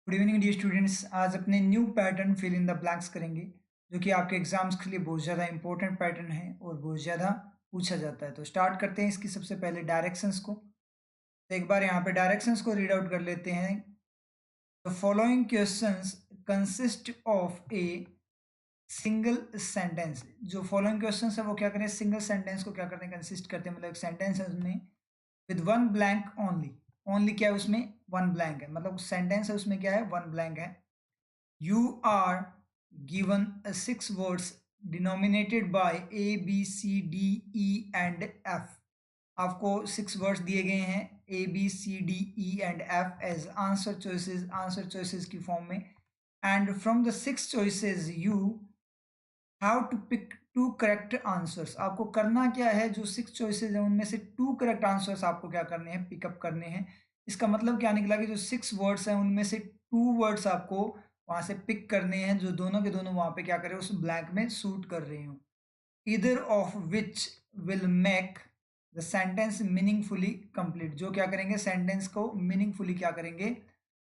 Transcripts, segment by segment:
Good evening dear students. आज अपने new pattern fill in the blanks करेंगे जो कि आपके एग्जाम्स के लिए बहुत ज़्यादा इंपॉर्टेंट पैटर्न है और बहुत ज़्यादा पूछा जाता है। तो स्टार्ट करते हैं इसकी सबसे पहले डायरेक्शंस को। तो एक बार यहाँ पे डायरेक्शंस को रीड आउट कर लेते हैं। The following questions consist of a single sentence. जो फॉलोइंग क्वेश्चंस है वो क्या करें, सिंगल सेंटेंस को क्या करते हैं, कंसिस्ट करते हैं, मतलब एक सेंटेंस है उसमें with one blank only. Only क्या है उसमें, वन ब्लैंक है, मतलब सेंटेंस है उसमें क्या है, वन ब्लैंक है। You are given six words denominated by A, B, C, D, E and F. आपको सिक्स वर्ड्स दिए गए हैं A B C D E and F as answer choices की फॉर्म में। And from the six choices you have to pick two correct answers. आपको करना क्या है, जो सिक्स चॉइसेस हैं उनमें से टू करेक्ट आंसर्स आपको क्या करने हैं, पिकअप करने हैं। इसका मतलब क्या निकला कि जो सिक्स वर्ड्स हैं उनमें से टू वर्ड्स आपको वहां से पिक करने हैं जो दोनों के दोनों वहां पे क्या कर रहे हो, उस ब्लैंक में सूट कर रहे हो। Either of which will make the sentence meaningfully complete. जो क्या करेंगे, सेंटेंस को मीनिंगफुली क्या करेंगे,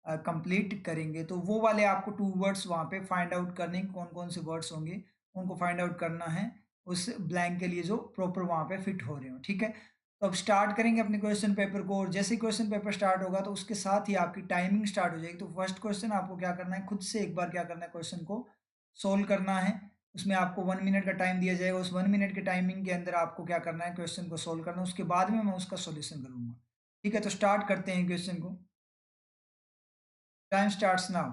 कंप्लीट करेंगे। तो वो वाले आपको टू वर्ड्स वहां पे फाइंड आउट करने, कौन कौन से वर्ड्स होंगे उनको फाइंड आउट करना है उस ब्लैंक के लिए जो प्रॉपर वहां पे फिट हो रहे हो। ठीक है, तो अब स्टार्ट करेंगे अपने क्वेश्चन पेपर को। और जैसे क्वेश्चन पेपर स्टार्ट होगा तो उसके साथ ही आपकी टाइमिंग स्टार्ट हो जाएगी। तो फर्स्ट क्वेश्चन आपको क्या करना है, खुद से एक बार क्या करना है, क्वेश्चन को सोल्व करना है। उसमें आपको 1 मिनट का टाइम दिया जाएगा। उस 1 मिनट के टाइमिंग के अंदर आपको क्या करना है, क्वेश्चन को सोल्व करना है। उसके बाद में मैं उसका सोल्यूशन करूंगा। ठीक है, तो स्टार्ट करते हैं क्वेश्चन को। Time starts now.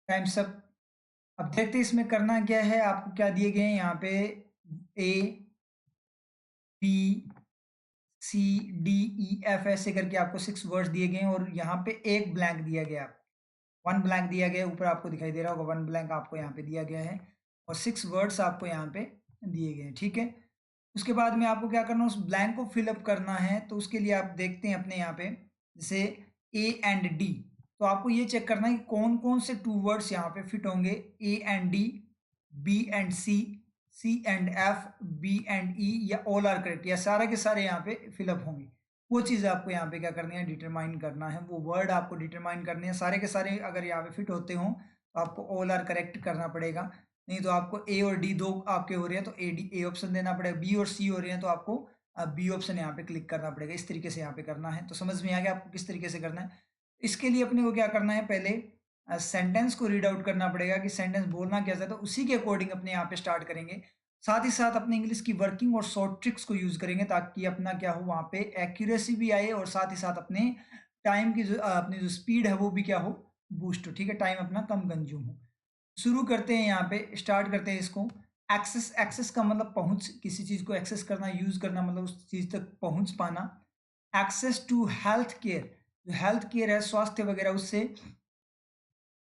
टाइम सब। अब देखते हैं इसमें करना क्या है। आपको क्या दिए गए हैं यहाँ पे, A B C D E F ऐसे करके आपको सिक्स वर्ड्स दिए गए हैं और यहाँ पे एक ब्लैंक दिया गया है। वन ब्लैंक दिया गया है, ऊपर आपको दिखाई दे रहा होगा, वन ब्लैंक आपको यहाँ पे दिया गया है और सिक्स वर्ड्स आपको यहाँ पे दिए गए हैं। ठीक है, उसके बाद में आपको क्या करना है, उस ब्लैंक को फिलअप करना है। तो उसके लिए आप देखते हैं अपने यहाँ पे जैसे ए एंड डी। तो आपको ये चेक करना है कि कौन कौन से टू वर्ड्स यहाँ पे फिट होंगे, A and D, B and C and F, B and E, या ऑल आर करेक्ट, या सारे के सारे यहाँ पे फिलअप होंगे। वो चीज़ आपको यहाँ पे क्या करनी है, डिटरमाइन करना है। वो वर्ड आपको डिटरमाइन करने हैं। सारे के सारे अगर यहाँ पे फिट होते हों तो आपको ऑल आर करेक्ट करना पड़ेगा। नहीं तो आपको ए और डी दो आपके हो रहे हैं तो ए डी ए ऑप्शन देना पड़ेगा। बी और सी हो रहे हैं तो आपको बी ऑप्शन यहाँ पे क्लिक करना पड़ेगा। इस तरीके से यहाँ पे करना है। तो समझ में आ गया आपको किस तरीके से करना है। इसके लिए अपने को क्या करना है, पहले सेंटेंस को रीड आउट करना पड़ेगा कि सेंटेंस बोलना क्या चाहता है, उसी के अकॉर्डिंग अपने यहाँ पे स्टार्ट करेंगे। साथ ही साथ अपने इंग्लिश की वर्किंग और शॉर्ट ट्रिक्स को यूज करेंगे ताकि अपना क्या हो, वहाँ पे एक्यूरेसी भी आए और साथ ही साथ अपने टाइम की जो अपनी जो स्पीड है वो भी क्या हो, बूस्ट हो। ठीक है, टाइम अपना कम कंज्यूम हो। शुरू करते हैं, यहाँ पे स्टार्ट करते हैं इसको। एक्सेस, एक्सेस का मतलब पहुंच, किसी चीज को एक्सेस करना, यूज करना, मतलब उस चीज तक पहुंच पाना। एक्सेस टू हेल्थ केयर, जो हेल्थ केयर है, स्वास्थ्य वगैरह, उससे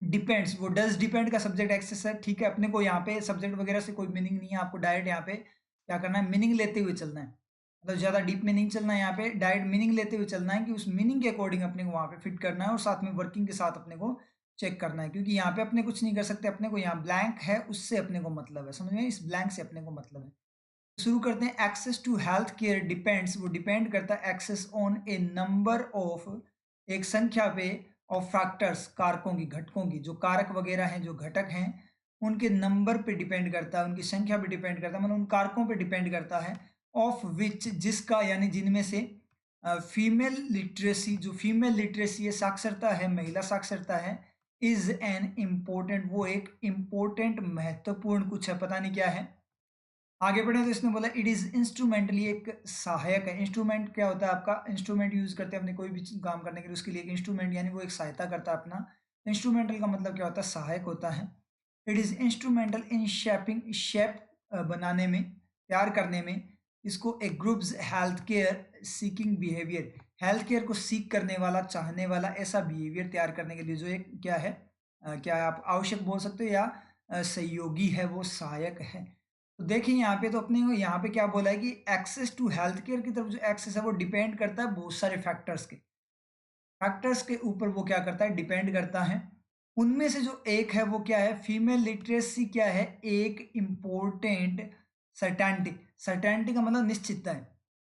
डिपेंड्स, वो डज डिपेंड का सब्जेक्ट एक्सेस है। ठीक है, अपने को यहाँ पे सब्जेक्ट वगैरह से कोई मीनिंग नहीं है। आपको डायरेक्ट यहाँ पे क्या करना है, मीनिंग लेते हुए चलना है। मतलब ज्यादा डीप में नहीं चलना है, यहाँ पे डायरेक्ट मीनिंग लेते हुए चलना है कि उस मीनिंग के अकॉर्डिंग अपने को वहां पे फिट करना है और साथ में वर्किंग के साथ अपने को चेक करना है। क्योंकि यहाँ पे अपने कुछ नहीं कर सकते, अपने को यहाँ ब्लैंक है उससे अपने को मतलब है, समझ में, इस ब्लैंक से अपने को मतलब है। शुरू करते हैं। Access to health care depends, वो डिपेंड करता है access on a number of, एक संख्या पे, ऑफ फैक्टर्स, कारकों की, घटकों की, जो कारक वगैरह हैं, जो घटक हैं, उनके नंबर पे डिपेंड करता है, उनकी संख्या पे डिपेंड करता है, मतलब उन कारकों पे डिपेंड करता है। ऑफ विच, जिसका, यानी जिनमें से फीमेल लिटरेसी, जो फीमेल लिटरेसी है, साक्षरता है, महिला साक्षरता है, इज एन इम्पोर्टेंट, वो एक इम्पोर्टेंट महत्वपूर्ण कुछ है, पता नहीं क्या है। आगे बढ़े तो इसने बोला इट इज इंस्ट्रूमेंटली, एक सहायक है। इंस्ट्रूमेंट क्या होता है आपका, इंस्ट्रूमेंट यूज करते हैं अपने कोई भी काम करने के लिए, उसके लिए एक इंस्ट्रूमेंट यानी वो एक सहायता करता है अपना। इंस्ट्रूमेंटल का मतलब क्या होता है, सहायक होता है। It is instrumental in shaping, shape बनाने में, तैयार करने में, इसको एक groups health care seeking behaviour, health care को सीख करने वाला, चाहने वाला ऐसा बिहेवियर तैयार करने के लिए जो एक क्या है, क्या आप आवश्यक बोल सकते हो या सहयोगी है, वो सहायक है। तो देखिए यहाँ पे तो अपने को यहाँ पे क्या बोला है कि एक्सेस टू हेल्थ केयर की तरफ जो एक्सेस है वो डिपेंड करता है बहुत सारे फैक्टर्स के ऊपर, वो क्या करता है, डिपेंड करता है। उनमें से जो एक है वो क्या है, फीमेल लिटरेसी क्या है, एक इम्पोर्टेंट सर्टेनिटी, सर्टेनिटी का मतलब निश्चितता है।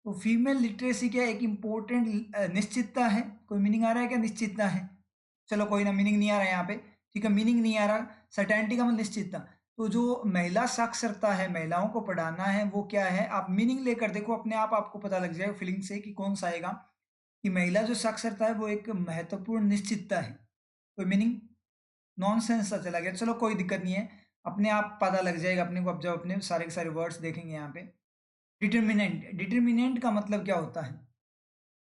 तो फीमेल लिटरेसी क्या है, एक इम्पोर्टेंट निश्चितता है। कोई मीनिंग आ रहा है क्या, निश्चितता है, चलो कोई ना, मीनिंग नहीं आ रहा है यहाँ पे, ठीक है, मीनिंग नहीं आ रहा। सर्टेनिटी का मतलब निश्चितता। तो जो महिला साक्षरता है, महिलाओं को पढ़ाना है, वो क्या है, आप मीनिंग लेकर देखो अपने आप, आपको पता लग जाएगा फीलिंग से कि कौन सा आएगा। कि महिला जो साक्षरता है वो एक महत्वपूर्ण निश्चितता है। कोई मीनिंग, नॉनसेंस सा चला गया, चलो कोई दिक्कत नहीं है, अपने आप पता लग जाएगा अपने को, अब जब अपने सारे के सारे वर्ड्स देखेंगे यहाँ पे। डिटर्मिनेंट, डिटर्मिनेंट का मतलब क्या होता है,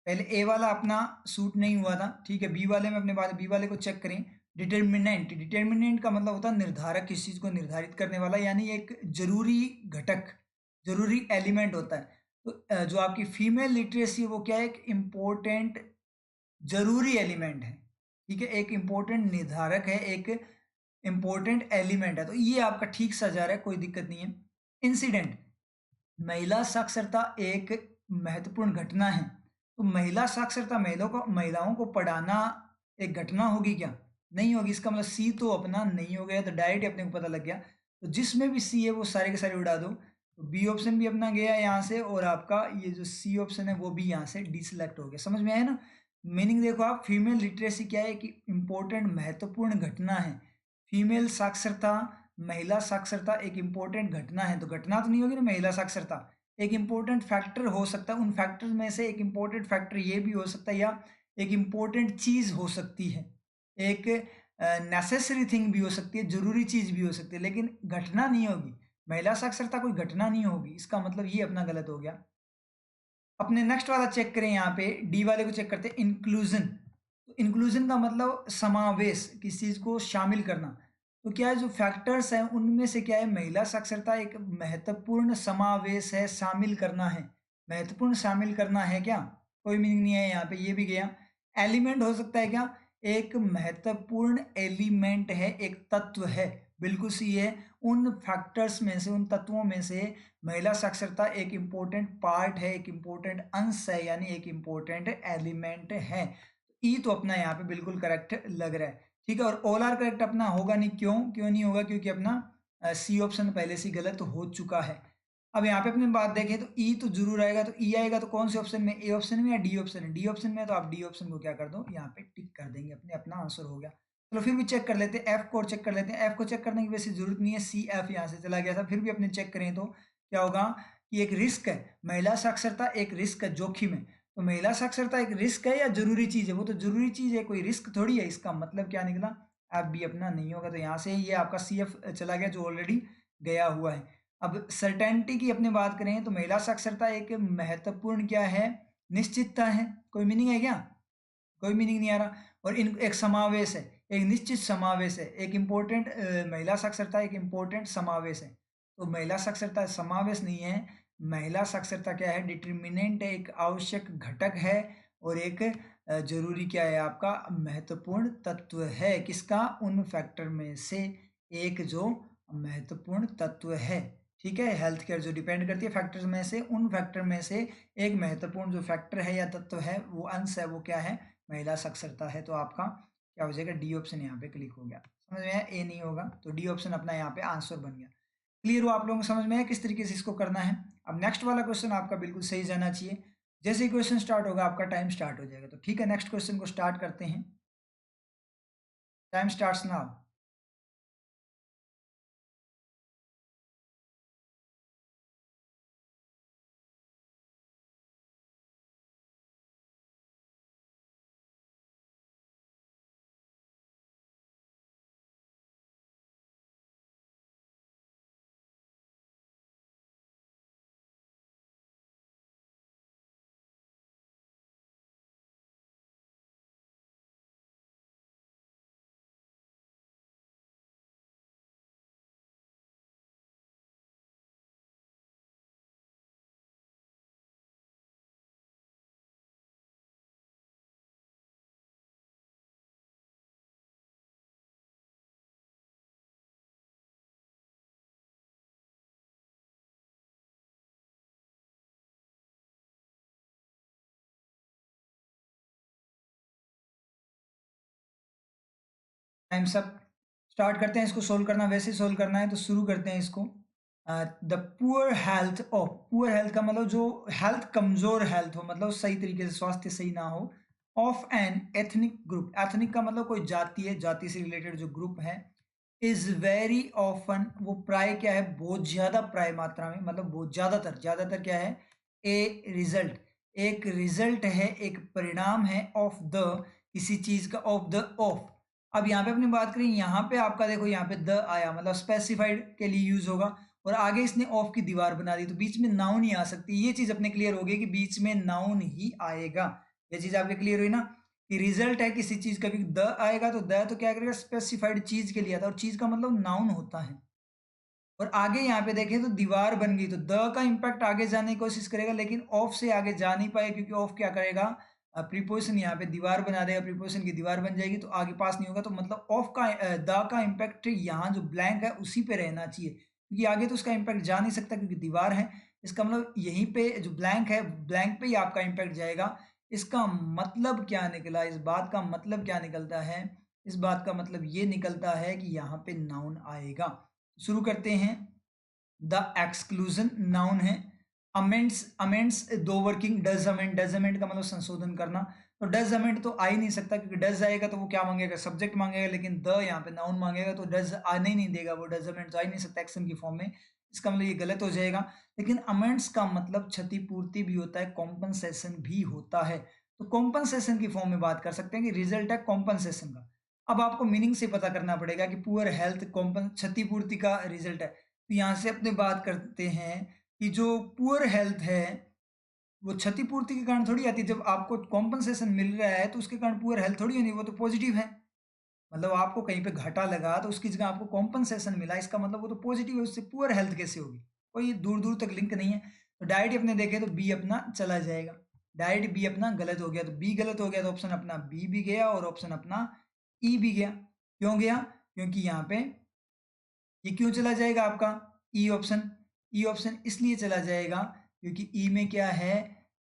पहले ए वाला अपना सूट नहीं हुआ था, ठीक है, बी वाले में अपने बात, बी वाले को चेक करें। डिटर्मिनेंट, डिटर्मिनेंट का मतलब होता है निर्धारक, किसी चीज को निर्धारित करने वाला, यानी एक जरूरी घटक, जरूरी एलिमेंट होता है। तो जो आपकी फीमेल लिटरेसी वो क्या है, एक इम्पोर्टेंट जरूरी एलिमेंट है, ठीक है, एक इम्पोर्टेंट निर्धारक है, एक इम्पोर्टेंट एलिमेंट है। तो ये आपका ठीक सा जा रहा है, कोई दिक्कत नहीं है। इंसिडेंट, महिला साक्षरता एक महत्वपूर्ण घटना है। तो महिला साक्षरता, महिलाओं को पढ़ाना एक घटना होगी क्या, नहीं होगी। इसका मतलब सी तो अपना नहीं हो गया, तो डायरेक्ट अपने को पता लग गया। तो जिसमें भी सी है वो सारे के सारे उड़ा दो। तो बी ऑप्शन भी अपना गया यहाँ से, और आपका ये जो सी ऑप्शन है वो भी यहाँ से डिसलेक्ट हो गया। समझ में आया ना। मीनिंग देखो आप, फीमेल लिटरेसी क्या है कि इंपॉर्टेंट महत्वपूर्ण घटना है। फीमेल साक्षरता, महिला साक्षरता एक इंपॉर्टेंट घटना है। तो घटना तो नहीं होगी ना महिला साक्षरता, एक इंपॉर्टेंट फैक्टर हो सकता है। उन फैक्टर में से एक इंपॉर्टेंट फैक्टर ये भी हो सकता है, या एक इंपॉर्टेंट चीज हो सकती है, एक नेसेसरी थिंग भी हो सकती है, जरूरी चीज भी हो सकती है, लेकिन घटना नहीं होगी। महिला साक्षरता कोई घटना नहीं होगी, इसका मतलब ये अपना गलत हो गया। अपने नेक्स्ट वाला चेक करें, यहाँ पे डी वाले को चेक करते हैं, इंक्लूजन। तो इंक्लूजन का मतलब समावेश, किसी चीज को शामिल करना। तो क्या है, जो फैक्टर्स हैं उनमें से क्या है, महिला साक्षरता एक महत्वपूर्ण समावेश है, शामिल करना है, महत्वपूर्ण शामिल करना है क्या, कोई मीनिंग नहीं है यहाँ पे, ये भी गया। एलिमेंट हो सकता है क्या, एक महत्वपूर्ण एलिमेंट है, एक तत्व है, बिल्कुल सही है। उन फैक्टर्स में से, उन तत्वों में से महिला साक्षरता एक इम्पोर्टेंट पार्ट है, एक इम्पोर्टेंट अंश है, यानी एक इम्पोर्टेंट एलिमेंट है। ई तो अपना यहाँ पे बिल्कुल करेक्ट लग रहा है, ठीक है। और ऑल आर करेक्ट अपना होगा नहीं, क्यों क्यों नहीं होगा, क्योंकि अपना सी ऑप्शन पहले से गलत हो चुका है। अब यहाँ पे अपने बात देखें तो ई तो जरूर आएगा, तो ई आएगा तो कौन से ऑप्शन में, ए ऑप्शन में या डी ऑप्शन में, डी ऑप्शन में, तो आप डी ऑप्शन को क्या कर दो, यहाँ पे टिक कर देंगे, अपने अपना आंसर हो गया। चलो फिर भी चेक कर लेते हैं, एफ को चेक कर लेते हैं। एफ को चेक करने की वैसे जरूरत नहीं है, सी एफ यहाँ से चला गया था, फिर भी अपने चेक करें तो क्या होगा कि एक रिस्क है, महिला साक्षरता एक रिस्क है, जोखिम है। तो महिला साक्षरता एक रिस्क है या जरूरी चीज है, वो तो जरूरी चीज है, कोई रिस्क थोड़ी है। इसका मतलब क्या निकला, एफ भी अपना नहीं होगा, तो यहाँ से ये आपका सी एफ चला गया जो ऑलरेडी गया हुआ है। अब सर्टेनिटी की अपने बात करें तो महिला साक्षरता एक महत्वपूर्ण क्या है, निश्चितता है। कोई मीनिंग है क्या, कोई मीनिंग नहीं आ रहा। और इन एक समावेश है, एक निश्चित समावेश है, एक इम्पोर्टेंट, महिला साक्षरता एक इम्पोर्टेंट समावेश है। तो महिला साक्षरता समावेश नहीं है, महिला साक्षरता क्या है, डिटर्मिनेंट है, एक आवश्यक घटक है, और एक जरूरी क्या है आपका, महत्वपूर्ण तत्व है, किसका, उन फैक्टर में से एक जो महत्वपूर्ण तत्व है, ठीक है। हेल्थ केयर जो डिपेंड करती है फैक्टर्स में से, उन फैक्टर में से एक महत्वपूर्ण जो फैक्टर है या तत्व है, वो अंश है, वो क्या है, महिला साक्षरता है। तो आपका क्या हो जाएगा, डी ऑप्शन यहाँ पे क्लिक हो गया। समझ में आया, ए नहीं होगा, तो डी ऑप्शन अपना यहाँ पे आंसर बन गया। क्लियर हो आप लोगों को, समझ में आया किस तरीके से इसको करना है। अब नेक्स्ट वाला क्वेश्चन आपका बिल्कुल सही जाना चाहिए, जैसे ही क्वेश्चन स्टार्ट होगा आपका टाइम स्टार्ट हो जाएगा। तो ठीक है, नेक्स्ट क्वेश्चन को स्टार्ट करते हैं, time starts now. Times up. Start करते हैं इसको सोल्व करना, वैसे सोल्व करना है तो शुरू करते हैं इसको। The poor health of, poor health का मतलब जो हेल्थ कमजोर हेल्थ हो, मतलब सही तरीके से स्वास्थ्य सही ना हो, of an ethnic group, ethnic का मतलब कोई जाति है, जाति से रिलेटेड जो ग्रुप है, इज वेरी ऑफन, वो प्राय क्या है, बहुत ज्यादा प्राय मात्रा में, मतलब बहुत ज्यादातर, ज्यादातर क्या है, ए रिजल्ट, एक रिजल्ट है, एक परिणाम है, ऑफ द किसी चीज का, ऑफ द ऑफ। अब यहाँ पे अपनी बात करें, यहाँ पे आपका देखो यहाँ पे द आया, मतलब स्पेसिफाइड के लिए यूज होगा, और आगे इसने ऑफ की दीवार बना दी, तो बीच में नाउन ही आ सकती है। ये चीज अपने क्लियर हो गई कि बीच में नाउन ही आएगा। ये चीज आपके क्लियर हुई ना, कि रिजल्ट है किसी चीज का, भी द आएगा तो द तो क्या करेगा, स्पेसिफाइड चीज के लिए आता है, और चीज का मतलब नाउन होता है। और आगे यहाँ पे देखें तो दीवार बन गई, तो द का इंपैक्ट आगे जाने की कोशिश करेगा, लेकिन ऑफ से आगे जा नहीं पाए, क्योंकि ऑफ क्या करेगा, प्रीपोजिशन यहाँ पे दीवार बना देगा, प्रीपोजिशन की दीवार बन जाएगी, तो आगे पास नहीं होगा, तो मतलब ऑफ का द का इंपैक्ट यहाँ जो ब्लैंक है उसी पे रहना चाहिए, क्योंकि आगे तो उसका इंपैक्ट जा नहीं सकता क्योंकि दीवार है। इसका मतलब यहीं पे जो ब्लैंक है, ब्लैंक पे ही आपका इंपैक्ट जाएगा। इसका मतलब क्या निकला, इस बात का मतलब क्या निकलता है, इस बात का मतलब ये निकलता है कि यहाँ पे नाउन आएगा। शुरू करते हैं। द एक्सक्लूजन नाउन है। अमेंड्स, अमेंड्स दो working, does amend, does amend का मतलब संशोधन करना, तो डज अमेंड तो आ ही नहीं सकता, क्योंकि डज आएगा तो वो क्या मांगेगा, सब्जेक्ट मांगेगा, लेकिन द यहाँ पे नाउन मांगेगा, तो डज आने ही नहीं देगा, वो डज अमेंड तो आ ही नहीं सकता एक्शन की फॉर्म में, इसका मतलब ये गलत हो जाएगा। लेकिन अमेंड्स का मतलब क्षतिपूर्ति भी होता है, कॉम्पनसेशन भी होता है, तो कॉम्पनसेशन की फॉर्म में बात कर सकते हैं कि रिजल्ट है कॉम्पनसेशन का। अब आपको मीनिंग से पता करना पड़ेगा कि पुअर हेल्थ कॉम्पन क्षतिपूर्ति का रिजल्ट है, तो यहाँ से अपने बात करते हैं कि जो पुअर हेल्थ है वो क्षतिपूर्ति के कारण थोड़ी आती है, जब आपको कॉम्पनसेशन मिल रहा है तो उसके कारण पुअर हेल्थ थोड़ी होनी, वो तो पॉजिटिव है। मतलब आपको कहीं पे घाटा लगा तो उसकी जगह आपको कॉम्पनसेशन मिला, इसका मतलब वो तो पॉजिटिव है, उससे पुअर हेल्थ कैसे होगी, कोई दूर दूर तक लिंक नहीं है। तो डायरेक्ट अपने देखें तो बी अपना चला जाएगा, डायरेक्ट बी अपना गलत हो गया, तो बी गलत हो गया तो ऑप्शन अपना बी भी गया और ऑप्शन अपना ई भी गया। क्यों गया, क्योंकि यहाँ पे ये क्यों चला जाएगा आपका ई ऑप्शन, ई ऑप्शन इसलिए चला जाएगा क्योंकि ई में क्या है,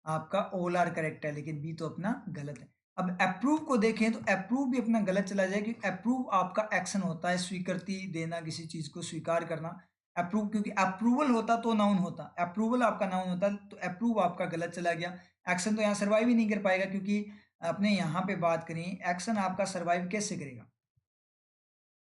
आपका ऑल आर करेक्ट है, लेकिन बी तो अपना गलत है। अब अप्रूव को देखें तो अप्रूव भी अपना गलत चला जाएगा, क्योंकि अप्रूव आपका एक्शन होता है, स्वीकृति देना, किसी चीज को स्वीकार करना। अप्रूव, क्योंकि अप्रूवल होता तो नाउन होता, अप्रूवल आपका नाउन होता, तो अप्रूव आपका गलत चला गया। एक्शन तो यहाँ सर्वाइव ही नहीं कर पाएगा, क्योंकि अपने यहाँ पे बात करें एक्शन आपका सर्वाइव कैसे करेगा,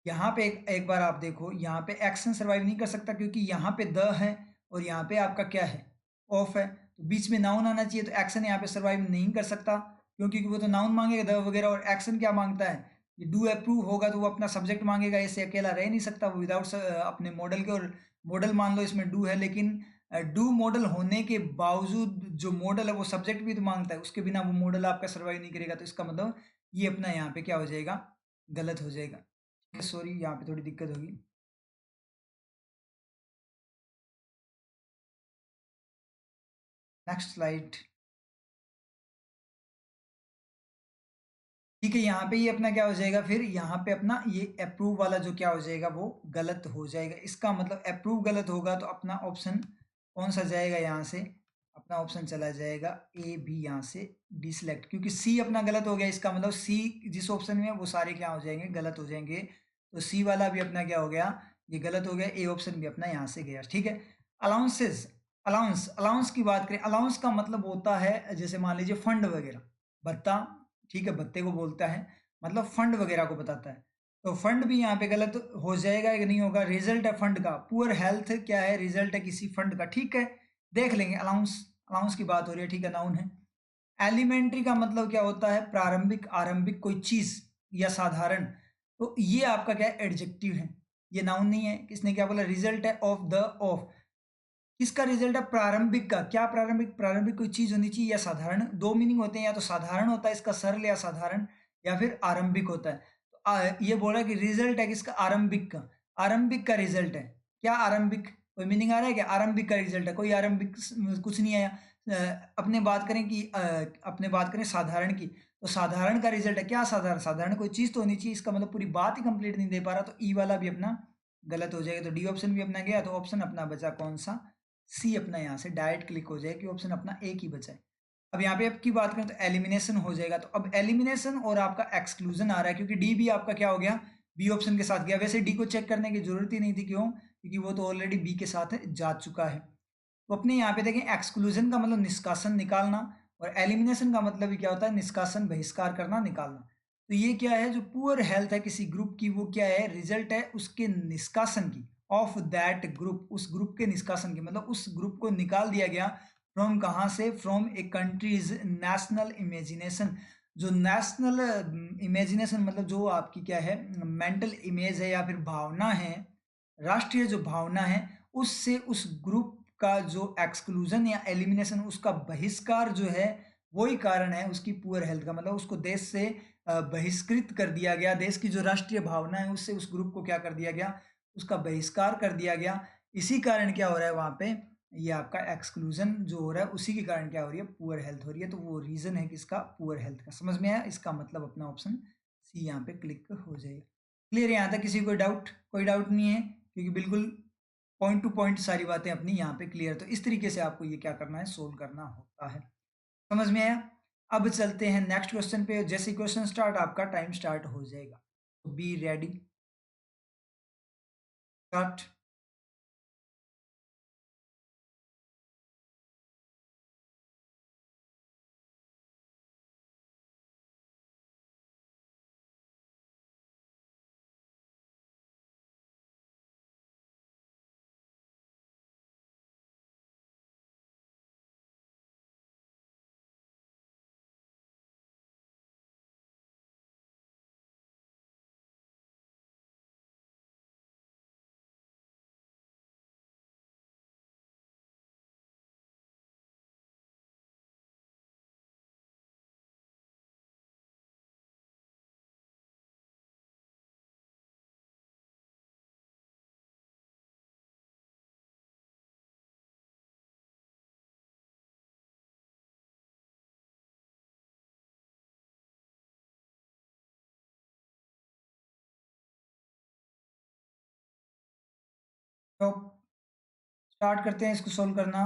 यहाँ पे एक बार आप देखो, यहाँ पे एक्शन सर्वाइव नहीं कर सकता, क्योंकि यहाँ पे द है और यहाँ पे आपका क्या है, ऑफ है, तो बीच में नाउन आना चाहिए, तो एक्शन यहाँ पे सर्वाइव नहीं कर सकता, क्योंकि वो तो नाउन मांगेगा द वगैरह, और एक्शन क्या मांगता है, ये डू अप्रूव होगा तो वो अपना सब्जेक्ट मांगेगा, ऐसे अकेला रह नहीं सकता वो विदाउट अपने मॉडल के, और मॉडल मान लो इसमें डू है, लेकिन डू मॉडल होने के बावजूद जो मॉडल है वो सब्जेक्ट भी तो मांगता है, उसके बिना वो मॉडल आपका सर्वाइव नहीं करेगा, तो इसका मतलब ये अपना यहाँ पे क्या हो जाएगा, गलत हो जाएगा। सॉरी यहाँ पे थोड़ी दिक्कत होगी। Next slide. ठीक है, यहाँ पे ये अपना क्या हो जाएगा, फिर यहाँ पे अपना ये अप्रूव वाला जो क्या हो जाएगा वो गलत हो जाएगा, इसका मतलब अप्रूव गलत होगा तो अपना ऑप्शन कौन सा जाएगा, यहाँ से अपना ऑप्शन चला जाएगा ए बी, यहाँ से डी सिलेक्ट, क्योंकि सी अपना गलत हो गया, इसका मतलब सी जिस ऑप्शन में है वो सारे क्या हो जाएंगे, गलत हो जाएंगे, तो सी वाला भी अपना क्या हो गया, ये गलत हो गया, ए ऑप्शन भी अपना यहाँ से गया। ठीक है, अलाउंसेस, अलाउंस, अलाउंस की बात करें, अलाउंस का मतलब होता है जैसे मान लीजिए फंड वगैरह, भत्ता, ठीक है, भत्ते को बोलता है, मतलब फंड वगैरह को बताता है, तो फंड भी यहाँ पे गलत हो जाएगा कि नहीं होगा, रिजल्ट है फंड का, पुअर हेल्थ क्या है, रिजल्ट है किसी फंड का, ठीक है, देख लेंगे। अलाउंस, अलाउंस की बात हो रही है, ठीक है, नाउन है। एलिमेंट्री का मतलब क्या होता है, प्रारंभिक, आरंभिक कोई चीज या साधारण, तो ये आपका क्या है, एडजेक्टिव है, ये नाउन नहीं है। किसने क्या बोला, रिजल्ट है ऑफ द ऑफ, किसका रिजल्ट है, प्रारंभिक का, क्या प्रारंभिक, प्रारंभिक कोई चीज होनी चाहिए या साधारण, दो मीनिंग होते हैं, या तो साधारण होता है इसका सरल या साधारण, या फिर आरंभिक होता है। तो ये बोल रहा है कि रिजल्ट है किसका, आरंभिक का, आरंभिक का रिजल्ट है, क्या आरंभिक, कोई मीनिंग आ रहा है क्या, आरंभिक का रिजल्ट है, कोई आरंभिक कुछ नहीं आया। अपने बात करें कि अपने बात करें साधारण की, तो साधारण का रिजल्ट है, क्या साधारण, साधारण कोई चीज तो होनी चाहिए, इसका मतलब पूरी बात ही कंप्लीट नहीं दे पा रहा, तो ई वाला भी अपना गलत हो जाएगा, तो डी ऑप्शन भी अपना गया, तो ऑप्शन अपना बचा कौन सा, सी अपना यहाँ से डायरेक्ट क्लिक हो जाए कि ऑप्शन अपना एक ही बचा है। अब यहाँ पे आपकी बात करें तो एलिमिनेशन हो जाएगा, तो अब एलिमिनेशन और आपका एक्सक्लूजन आ रहा है, क्योंकि डी भी आपका क्या हो गया, बी ऑप्शन के साथ गया। वैसे डी को चेक करने की जरूरत ही नहीं थी, क्यों? क्योंकि वो तो ऑलरेडी बी के साथ जा चुका है। तो अपने यहाँ पे देखें, एक्सक्लूजन का मतलब निष्कासन निकालना, और एलिमिनेशन का मतलब भी क्या होता है? निष्कासन, बहिष्कार करना, निकालना। तो ये क्या है? जो पुअर हेल्थ है किसी ग्रुप की, वो क्या है? रिजल्ट है उसके निष्कासन की, ऑफ दैट ग्रुप, उस ग्रुप के निष्कासन की, मतलब उस ग्रुप को निकाल दिया गया। फ्रॉम कहाँ से? From A countries national imagination. जो नेशनल इमेजिनेशन मतलब जो आपकी क्या है? मेंटल इमेज है या फिर भावना है, राष्ट्रीय जो भावना है, उससे उस ग्रुप का जो एक्सक्लूजन या एलिमिनेशन, उसका बहिष्कार जो है, वही कारण है उसकी पुअर हेल्थ का। मतलब उसको देश से बहिष्कृत कर दिया गया। देश की जो राष्ट्रीय भावना है, उससे उस ग्रुप को क्या कर दिया गया? उसका बहिष्कार कर दिया गया। इसी कारण क्या हो रहा है वहां पे? ये आपका एक्सक्लूजन जो हो रहा है, उसी के कारण क्या हो रही है? पुअर हेल्थ हो रही है। तो वो रीजन है किसका? पुअर हेल्थ का। समझ में आया? इसका मतलब अपना ऑप्शन सी यहाँ पे क्लिक हो जाएगा। क्लियर है यहाँ तक? किसी को डाउट? कोई डाउट नहीं है, क्योंकि बिल्कुल पॉइंट टू पॉइंट सारी बातें अपनी यहाँ पे क्लियर। तो इस तरीके से आपको ये क्या करना है? सोल्व करना होता है। समझ में आया? अब चलते हैं नेक्स्ट क्वेश्चन पे। जैसे क्वेश्चन स्टार्ट, आपका टाइम स्टार्ट हो जाएगा। तो बी रेडी, स्टार्ट। तो स्टार्ट करते हैं इसको सोल्व करना।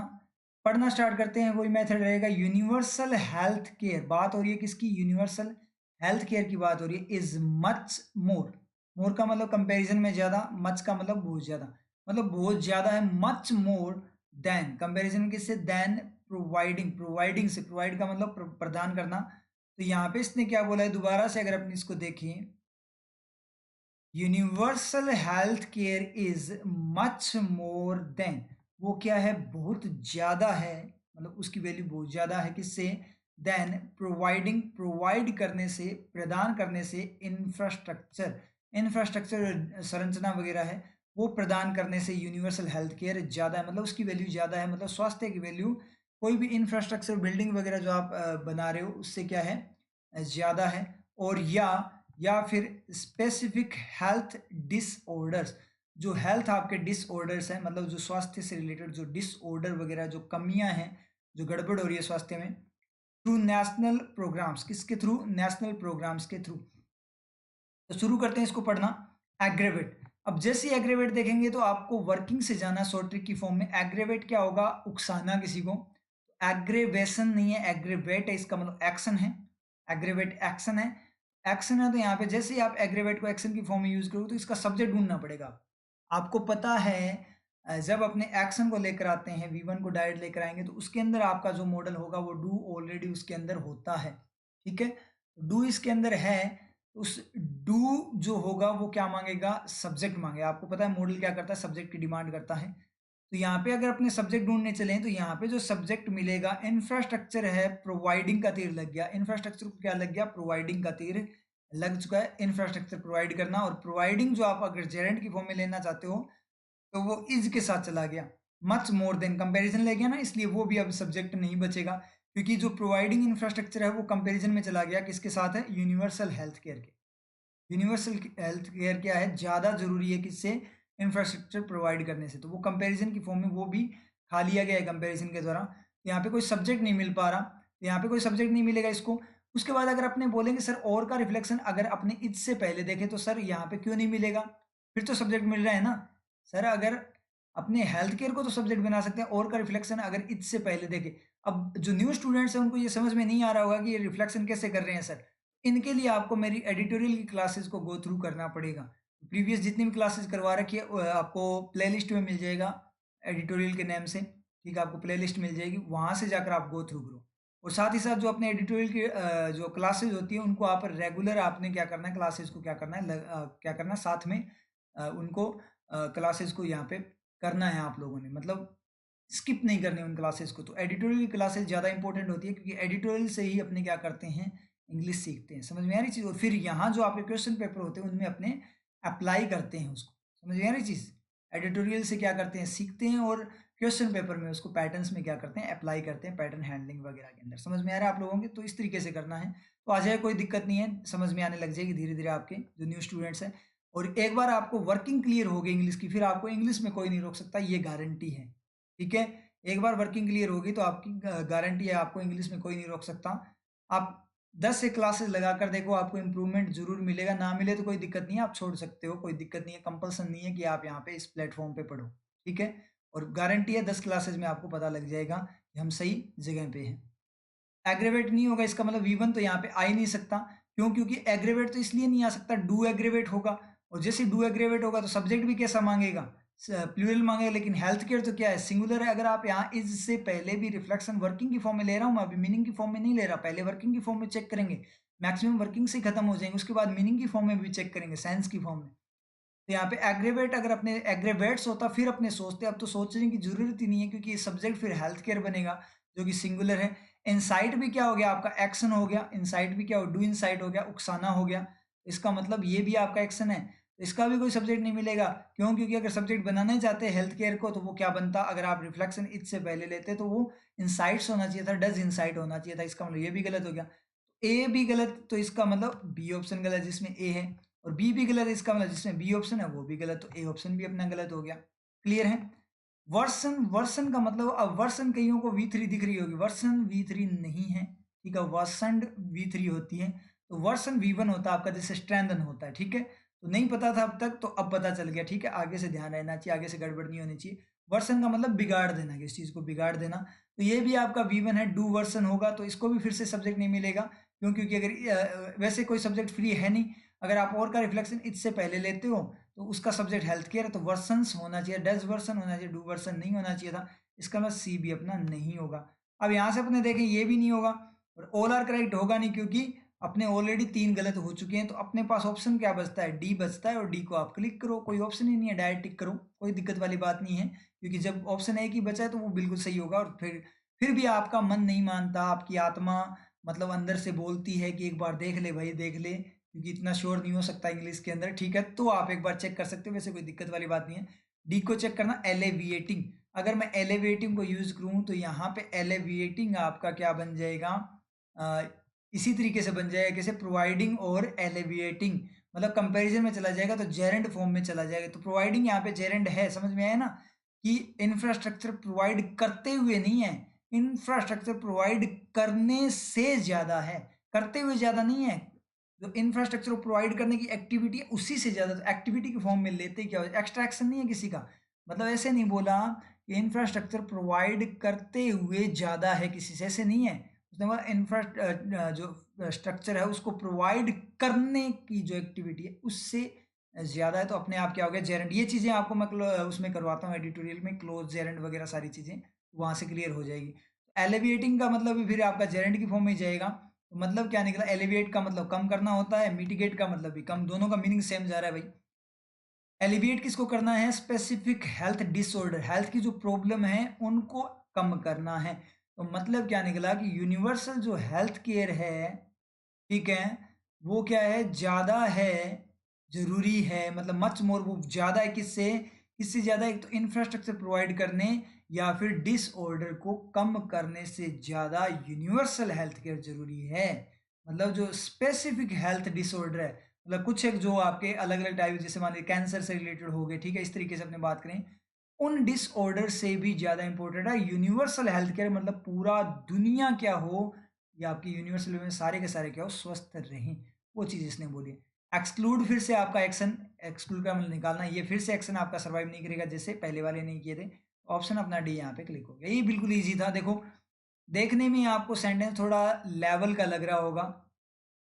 पढ़ना स्टार्ट करते हैं। वही मेथड रहेगा, यूनिवर्सल हेल्थ केयर। बात हो रही है किसकी? यूनिवर्सल हेल्थ केयर की बात हो रही है। इज मच मोर, मोर का मतलब कंपैरिजन में ज्यादा, मच का मतलब बहुत ज्यादा, मतलब बहुत ज्यादा है। मच मोर देन, कंपैरिजन किससे? देन प्रोवाइडिंग, प्रोवाइडिंग से, प्रोवाइड का मतलब प्रदान करना। तो यहाँ पे इसने क्या बोला है? दोबारा से अगर अपने इसको देखें, universal health care is much more than, वो क्या है? बहुत ज्यादा है, मतलब उसकी वैल्यू बहुत ज्यादा है। किससे? देन प्रोवाइडिंग, प्रोवाइड करने से, प्रदान करने से, इंफ्रास्ट्रक्चर, इंफ्रास्ट्रक्चर संरचना वगैरह है, वो प्रदान करने से यूनिवर्सल हेल्थ केयर ज्यादा है, मतलब उसकी वैल्यू ज्यादा है। मतलब स्वास्थ्य की वैल्यू, कोई भी इंफ्रास्ट्रक्चर बिल्डिंग वगैरह जो आप बना रहे हो, उससे क्या है? ज्यादा है। और या फिर स्पेसिफिक हेल्थ डिसऑर्डर्स, जो हेल्थ आपके डिसऑर्डर्स हैं, मतलब जो स्वास्थ्य से रिलेटेड जो डिसऑर्डर वगैरह, जो कमियां हैं, जो गड़बड़ हो रही है स्वास्थ्य में, थ्रू नेशनल प्रोग्राम्स। किसके थ्रू? नेशनल प्रोग्राम्स के थ्रू। तो शुरू करते हैं इसको पढ़ना। एग्रेवेट। अब जैसे एग्रेवेट देखेंगे तो आपको वर्किंग से जाना शॉर्ट ट्रिक की फॉर्म में। एग्रेवेट क्या होगा? उकसाना किसी को। एग्रेवेशन नहीं है, एग्रेवेट है, इसका मतलब एक्शन है। एग्रेवेट एक्शन है। एक्शन है तो यहाँ पे जैसे ही आप एग्रेवेट को एक्शन की फॉर्म में यूज करोगे, तो इसका सब्जेक्ट ढूंढना पड़ेगा। आपको पता है, जब अपने एक्शन को लेकर आते हैं, V1 को डायरेक्ट लेकर आएंगे, तो उसके अंदर आपका जो मॉडल होगा, वो डू ऑलरेडी उसके अंदर होता है। ठीक है? डू इसके अंदर है। उस डू जो होगा वो क्या मांगेगा? सब्जेक्ट मांगेगा। आपको पता है मॉडल क्या करता है? सब्जेक्ट की डिमांड करता है। तो यहाँ पे अगर अपने सब्जेक्ट ढूंढने चले, तो यहाँ पे जो सब्जेक्ट मिलेगा, इंफ्रास्ट्रक्चर है, प्रोवाइडिंग का तीर लग गया। इंफ्रास्ट्रक्चर को क्या लग गया? प्रोवाइडिंग का तीर लग चुका है। इंफ्रास्ट्रक्चर प्रोवाइड करना, और प्रोवाइडिंग जो आप अगर जेरेंट की फॉर्म में लेना चाहते हो, तो वो इज के साथ चला गया। मच मोर देन कंपैरिजन ले गया ना, इसलिए वो भी अब सब्जेक्ट नहीं बचेगा, क्योंकि जो प्रोवाइडिंग इंफ्रास्ट्रक्चर है वो कंपैरिजन में चला गया। किसके साथ है? यूनिवर्सल हेल्थ केयर के। यूनिवर्सल हेल्थ केयर क्या है? ज्यादा जरूरी है किससे? इंफ्रास्ट्रक्चर प्रोवाइड करने से। तो वो कंपैरिजन की फॉर्म में वो भी खा लिया गया है कंपैरिजन के द्वारा। यहाँ पे कोई सब्जेक्ट नहीं मिल पा रहा, तो यहाँ पे कोई सब्जेक्ट नहीं मिलेगा इसको। उसके बाद अगर अपने बोलेंगे सर और का रिफ्लेक्शन अगर अपने इससे पहले देखें, तो सर यहाँ पे क्यों नहीं मिलेगा? फिर तो सब्जेक्ट मिल रहा है ना। सर अगर अपने हेल्थ केयर को तो सब्जेक्ट बना सकते हैं, और का रिफ्लेक्शन अगर इससे पहले देखें। अब जो न्यू स्टूडेंट्स हैं उनको ये समझ में नहीं आ रहा होगा कि ये रिफ्लेक्शन कैसे कर रहे हैं सर। इनके लिए आपको मेरी एडिटोरियल की क्लासेस को गो थ्रू करना पड़ेगा। प्रीवियस जितनी भी क्लासेस करवा रखी है आपको प्लेलिस्ट में मिल जाएगा एडिटोरियल के नेम से, ठीक है, आपको प्लेलिस्ट मिल जाएगी, वहाँ से जाकर आप गो थ्रू करो। और साथ ही साथ जो अपने एडिटोरियल की जो क्लासेस होती है उनको आप रेगुलर आपने क्या करना है, क्लासेस को क्या करना है, क्या करना है साथ में उनको क्लासेस को यहाँ पे करना है आप लोगों ने, मतलब स्किप नहीं करनी उन क्लासेस को। तो एडिटोरियल की क्लासेस ज़्यादा इंपॉर्टेंट होती है क्योंकि एडिटोरियल से ही अपने क्या करते हैं, इंग्लिश सीखते हैं। समझ में आ रही चीज़? और फिर यहाँ जो आपके क्वेश्चन पेपर होते हैं उनमें अपने अप्लाई करते हैं उसको। समझ में आ रही चीज़? एडिटोरियल से क्या करते हैं, सीखते हैं, और क्वेश्चन पेपर में उसको पैटर्न्स में क्या करते हैं, अप्लाई करते हैं, पैटर्न हैंडलिंग वगैरह के अंदर। समझ में आ रहा है आप लोगों के? तो इस तरीके से करना है, तो आ जाए, कोई दिक्कत नहीं है, समझ में आने लग जाएगी धीरे धीरे आपके जो न्यू स्टूडेंट्स हैं। और एक बार आपको वर्किंग क्लियर हो गई इंग्लिश की, फिर आपको इंग्लिश में कोई नहीं रोक सकता, ये गारंटी है, ठीक है। एक बार वर्किंग क्लियर होगी तो आपकी गारंटी है, आपको इंग्लिश में कोई नहीं रोक सकता। आप 10 से क्लासेस लगाकर देखो, आपको इंप्रूवमेंट जरूर मिलेगा, ना मिले तो कोई दिक्कत नहीं है, आप छोड़ सकते हो, कोई दिक्कत नहीं है, कंपल्सन नहीं है कि आप यहाँ पे इस प्लेटफॉर्म पे पढ़ो, ठीक है। और गारंटी है 10 क्लासेस में आपको पता लग जाएगा कि हम सही जगह पे हैं। एग्रीवेट नहीं होगा इसका मतलब V1 तो यहाँ पे आ ही नहीं सकता। क्यों? क्योंकि एग्रीवेट तो इसलिए नहीं आ सकता, डू एग्रीवेट होगा, और जैसे डू एग्रीवेट होगा तो सब्जेक्ट भी कैसा मांगेगा, प्लूरल मांगेगा। लेकिन हेल्थ केयर तो क्या है, सिंगुलर है। अगर आप यहाँ इज से पहले भी रिफ्लेक्शन वर्किंग की फॉर्म में ले रहा हूँ मैं, अभी मीनिंग की फॉर्म में नहीं ले रहा, पहले वर्किंग की फॉर्म में चेक करेंगे, मैक्सिमम वर्किंग से खत्म हो जाएंगे, उसके बाद मीनिंग की फॉर्म में भी चेक करेंगे, सेंस की फॉर्म में। तो यहाँ पे एग्रीवेट, अगर अपने एग्रीवेट्स होता फिर अपने सोचते, अब तो सोचने की जरूरत ही नहीं है क्योंकि सब्जेक्ट फिर हेल्थ केयर बनेगा जो कि सिंगुलर है। इनसाइट भी क्या हो गया आपका, एक्शन हो गया, इनसाइट भी क्या हो, डू इनसाइट हो गया, उकसाना हो गया, इसका मतलब ये भी आपका एक्शन है, तो इसका भी कोई सब्जेक्ट नहीं मिलेगा। क्यों? क्योंकि अगर सब्जेक्ट बनाना ही चाहते हैं हेल्थ केयर को तो वो क्या बनता, अगर आप रिफ्लेक्शन इच से पहले लेते तो वो इनसाइट्स होना चाहिए था, डज इनसाइट होना चाहिए था, इसका मतलब ये भी गलत हो गया। ए भी गलत, तो इसका मतलब बी ऑप्शन गलत जिसमें ए है, और बी भी गलत है, इसका मतलब जिसमें बी ऑप्शन है वो भी गलत, तो ए ऑप्शन भी अपना गलत हो गया। क्लियर है? वर्सन, वर्सन का मतलब, अब वर्सन कईयों को V3 दिख रही होगी, वर्सन V3 नहीं है, ठीक है, वर्सन V3 होती है, तो वर्सन V1 होता है आपका, जैसे स्ट्रेंथन होता है, ठीक है। तो नहीं पता था अब तक, तो अब पता चल गया, ठीक है। आगे से ध्यान रहना चाहिए, आगे से गड़बड़ नहीं होनी चाहिए। वर्सन का मतलब बिगाड़ देना, किसी चीज को बिगाड़ देना, तो ये भी आपका V1 है, डू वर्सन होगा, तो इसको भी फिर से सब्जेक्ट नहीं मिलेगा। क्यों? क्योंकि अगर वैसे कोई सब्जेक्ट फ्री है नहीं, अगर आप और का रिफ्लेक्शन इससे पहले लेते हो तो उसका सब्जेक्ट हेल्थ केयर है, तो वर्सन्स होना चाहिए, डज वर्सन होना चाहिए, डू वर्सन नहीं होना चाहिए था, इसका मतलब सी भी अपना नहीं होगा। अब यहाँ से अपने देखें ये भी नहीं होगा, और ऑल आर करेक्ट होगा नहीं क्योंकि अपने ऑलरेडी 3 गलत हो चुके हैं, तो अपने पास ऑप्शन क्या बचता है, डी बचता है, और डी को आप क्लिक करो, कोई ऑप्शन ही नहीं है, डायरेक्ट टिक करो, कोई दिक्कत वाली बात नहीं है, क्योंकि जब ऑप्शन एक ही बचा है तो वो बिल्कुल सही होगा। और फिर भी आपका मन नहीं मानता, आपकी आत्मा मतलब अंदर से बोलती है कि एक बार देख ले भाई, देख ले, क्योंकि इतना श्योर नहीं हो सकता इंग्लिश के अंदर, ठीक है, तो आप एक बार चेक कर सकते हो, वैसे कोई दिक्कत वाली बात नहीं है। डी को चेक करना, एलिविएटिंग, अगर मैं एलिविएटिंग को यूज करूं तो यहाँ पे एलिविएटिंग आपका क्या बन जाएगा, अ, इसी तरीके से बन जाएगा, कैसे, प्रोवाइडिंग और एलिविएटिंग, मतलब कंपैरिजन में चला जाएगा तो जेरेंड फॉर्म में चला जाएगा, तो प्रोवाइडिंग यहाँ पे जेरेंड है, समझ में आया ना, कि इंफ्रास्ट्रक्चर प्रोवाइड करते हुए नहीं है, इंफ्रास्ट्रक्चर प्रोवाइड करने से ज्यादा है, करते हुए ज्यादा नहीं है। जो इंफ्रास्ट्रक्चर प्रोवाइड करने की एक्टिविटी है उसी से ज्यादा, तो एक्टिविटी की फॉर्म में लेते क्या हो, एक्सट्रैक्शन नहीं है किसी का, मतलब ऐसे नहीं बोला कि इंफ्रास्ट्रक्चर प्रोवाइड करते हुए ज्यादा है किसी से, ऐसे नहीं है, उसने बोला इंफ्रा जो स्ट्रक्चर है उसको प्रोवाइड करने की जो एक्टिविटी है उससे ज्यादा है, तो अपने आप क्या हो गया, जेरेंट। ये चीजें आपको मैं उसमें करवाता हूँ एडिटोरियल में, क्लोज जेरेंट वगैरह सारी चीजें वहां से क्लियर हो जाएगी। एलिविएटिंग का मतलब भी फिर आपका जेरेंट की फॉर्म में जाएगा, तो मतलब क्या निकला, एलिविएट का मतलब कम करना होता है, मिटिगेट का मतलब भी कम, दोनों का मीनिंग सेम जा रहा है भाई। एलिविएट किसको करना है, स्पेसिफिक हेल्थ डिसऑर्डर, हेल्थ की जो प्रॉब्लम है उनको कम करना है, तो मतलब क्या निकला कि यूनिवर्सल जो हेल्थ केयर है, ठीक है, वो क्या है, ज्यादा है, जरूरी है, मतलब मच मोर, वो ज्यादा है, किससे, किससे ज्यादा, एक तो इंफ्रास्ट्रक्चर प्रोवाइड करने या फिर डिसऑर्डर को कम करने से ज्यादा यूनिवर्सल हेल्थ केयर जरूरी है। मतलब जो स्पेसिफिक हेल्थ डिसऑर्डर है, मतलब कुछ एक जो आपके अलग अलग टाइप, जैसे मान लीजिए कैंसर से रिलेटेड हो गए, ठीक है, इस तरीके से अपने बात करें, उन डिसऑर्डर से भी ज्यादा इंपॉर्टेंट है यूनिवर्सल हेल्थ केयर, मतलब पूरा दुनिया क्या हो, या आपकी यूनिवर्सल में सारे के सारे क्या हो, स्वस्थ रहें, वो चीज इसने बोली है। एक्सक्लूड फिर से आपका एक्शन, एक्सक्लूड का मतलब निकालना, ये फिर से एक्शन आपका सर्वाइव नहीं करेगा जैसे पहले वाले नहीं किए थे, ऑप्शन अपना डी यहाँ पे क्लिक हो गया, ये बिल्कुल ईजी था। देखो देखने में आपको सेंटेंस थोड़ा लेवल का लग रहा होगा,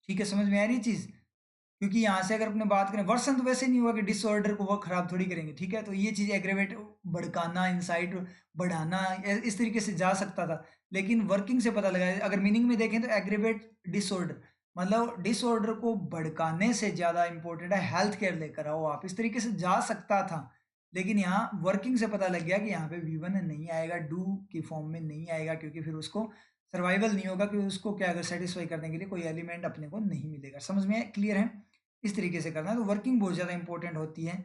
ठीक है, समझ में आ रही चीज, क्योंकि यहाँ से अगर अपने बात करें वर्सन तो वैसे नहीं हुआ कि डिसऑर्डर को वो खराब थोड़ी करेंगे, ठीक है। तो ये चीज़ एग्रेवेट, भड़काना, इंसाइट बढ़ाना, इस तरीके से जा सकता था, लेकिन वर्किंग से पता लगा। अगर मीनिंग में देखें तो एग्रेवेट डिसऑर्डर मतलब डिसऑर्डर को भड़काने से ज़्यादा इंपॉर्टेंट है हेल्थ केयर लेकर आओ आप, इस तरीके से जा सकता था। लेकिन यहाँ वर्किंग से पता लग गया कि यहाँ पे V1 नहीं आएगा, डू की फॉर्म में नहीं आएगा, क्योंकि फिर उसको सर्वाइवल नहीं होगा, कि उसको क्या अगर सेटिस्फाई करने के लिए कोई एलिमेंट अपने को नहीं मिलेगा। समझ में क्लियर है? इस तरीके से करना है। तो वर्किंग बहुत ज़्यादा इंपॉर्टेंट होती है,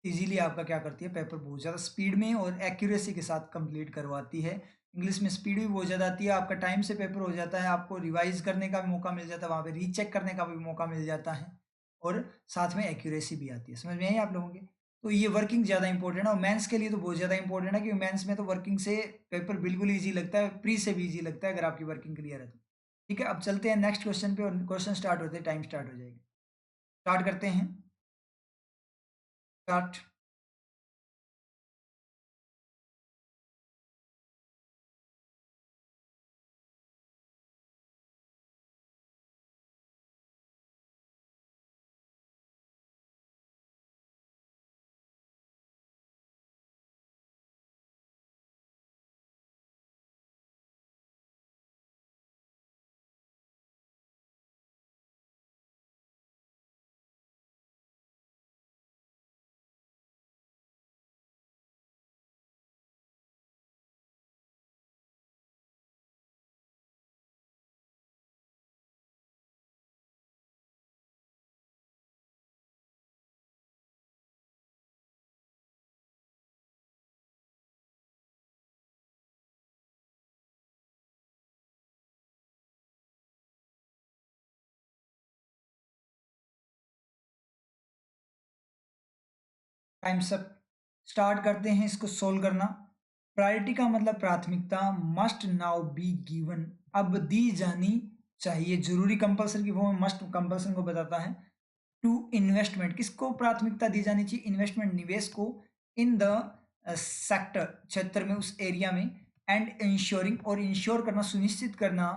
इजीली आपका क्या करती है, पेपर बहुत ज़्यादा स्पीड में और एक्यूरेसी के साथ कंप्लीट करवाती है। इंग्लिश में स्पीड भी बहुत ज़्यादा आती है, आपका टाइम से पेपर हो जाता है, आपको रिवाइज करने का भी मौका मिल जाता है, वहाँ पे रीचेक करने का भी मौका मिल जाता है, और साथ में एक्यूरेसी भी आती है। समझ में आई आप लोगों के? तो ये वर्किंग ज़्यादा इंपॉर्टेंट है, और मेंस के लिए तो बहुत ज़्यादा इंपॉर्टेंट है, क्योंकि मेंस में तो वर्किंग से पेपर बिल्कुल ईजी लगता है, प्री से भी ईजी लगता है अगर आपकी वर्किंग क्लियर है तो। ठीक है, अब चलते हैं नेक्स्ट क्वेश्चन पे, और क्वेश्चन स्टार्ट होते हैं, टाइम स्टार्ट हो जाएगा। स्टार्ट करते हैं। स्टार्ट। टाइम सब। स्टार्ट करते हैं इसको सोल्व करना। प्रायोरिटी का मतलब प्राथमिकता, मस्ट नाउ बी गिवन, अब दी जानी चाहिए, जरूरी कंपल्सन की फॉर्म में मस्ट कंपल्सन को बताता है। टू इन्वेस्टमेंट, किसको प्राथमिकता दी जानी चाहिए, इन्वेस्टमेंट, निवेश को, इन द सेक्टर, क्षेत्र में, उस एरिया में, एंड इंश्योरिंग, और इंश्योर करना, सुनिश्चित करना,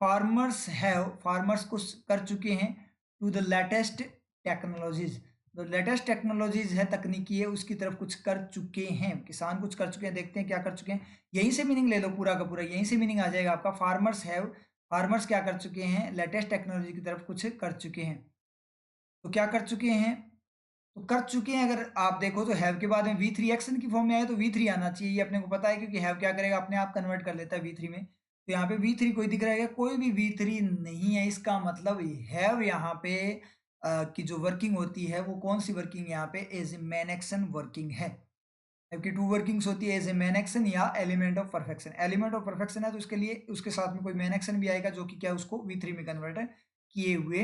फार्मर्स हैव, फार्मर्स को कर चुके हैं, टू द लेटेस्ट टेक्नोलॉजीज, जो लेटेस्ट टेक्नोलॉजीज है, तकनीकी है, उसकी तरफ कुछ कर चुके हैं, किसान कुछ कर चुके हैं। देखते हैं क्या कर चुके हैं, यहीं से मीनिंग ले लो पूरा का पूरा, यहीं से मीनिंग आ जाएगा आपका। फार्मर्स हैव, फार्मर्स क्या कर चुके हैं, लेटेस्ट टेक्नोलॉजी की तरफ कुछ कर चुके हैं। तो क्या कर चुके हैं, तो कर चुके हैं, अगर आप देखो तो हैव के बाद में V3 एक्शन की फॉर्म में आए तो V3 आना चाहिए, ये अपने को पता है, क्योंकि हैव क्या करेगा, अपने आप कन्वर्ट कर लेता है V3 में। तो यहाँ पे V3 कोई दिख रहा है, कोई भी V3 नहीं है, इसका मतलब हैव यहाँ पे की जो वर्किंग होती है वो कौन सी वर्किंग यहाँ पे, as a man action working है। हैव की टू वर्किंग्स होती है, एज ए मैन एक्शन या element of perfection. Element of perfection है तो उसके लिए उसके साथ में कोई मैन एक्शन भी आएगा, जो कि क्या उसको V3 में कन्वर्ट किए हुए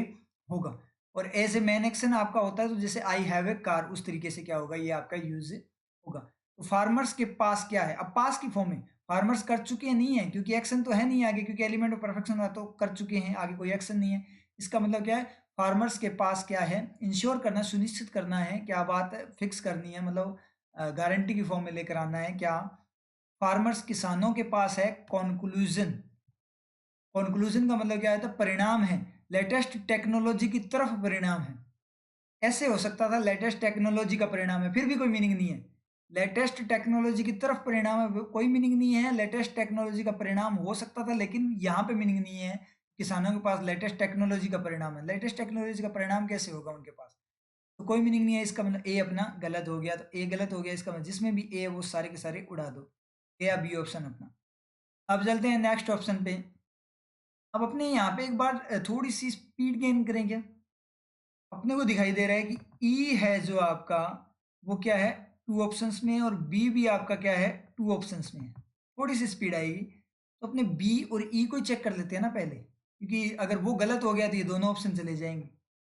होगा। और एज ए मैन एक्शन आपका होता है तो जैसे आई हैव ए कार, उस तरीके से क्या होगा, ये आपका यूज होगा। तो फार्मर्स के पास क्या है, अब पास की फॉर्म में, फार्मर्स कर चुके हैं नहीं है, क्योंकि एक्शन तो है नहीं आगे, क्योंकि एलिमेंट ऑफ परफेक्शन है तो कर चुके हैं, आगे कोई एक्शन नहीं है। इसका मतलब क्या है, फार्मर्स के पास क्या है, इंश्योर करना, सुनिश्चित करना है, क्या बात फिक्स करनी है, मतलब गारंटी की फॉर्म में लेकर आना है क्या, फार्मर्स, किसानों के पास है कॉन्क्लूजन। कॉन्क्लूजन का मतलब क्या है, तो परिणाम है, लेटेस्ट टेक्नोलॉजी की तरफ परिणाम है। ऐसे हो सकता था लेटेस्ट टेक्नोलॉजी का परिणाम है, फिर भी कोई मीनिंग नहीं है। लेटेस्ट टेक्नोलॉजी की तरफ परिणाम है, कोई मीनिंग नहीं है, लेटेस्ट टेक्नोलॉजी का परिणाम हो सकता था, लेकिन यहाँ पे मीनिंग नहीं है। किसानों के पास लेटेस्ट टेक्नोलॉजी का परिणाम है, लेटेस्ट टेक्नोलॉजी का परिणाम कैसे होगा उनके पास, तो कोई मीनिंग नहीं है। इसका मतलब ए अपना गलत हो गया, तो ए गलत हो गया, इसका मतलब जिसमें भी ए है वो सारे के सारे उड़ा दो, ए या बी ऑप्शन अपना। अब चलते हैं नेक्स्ट ऑप्शन पे। अब अपने यहाँ पे एक बार थोड़ी सी स्पीड गेन करेंगे। अपने को दिखाई दे रहा है कि ई है जो आपका, वो क्या है, टू ऑप्शंस में, और बी भी आपका क्या है, टू ऑप्शंस में है। थोड़ी सी स्पीड आएगी, तो अपने बी और ई को चेक कर लेते हैं ना पहले, क्योंकि अगर वो गलत हो गया तो ये दोनों ऑप्शन चले जाएंगे।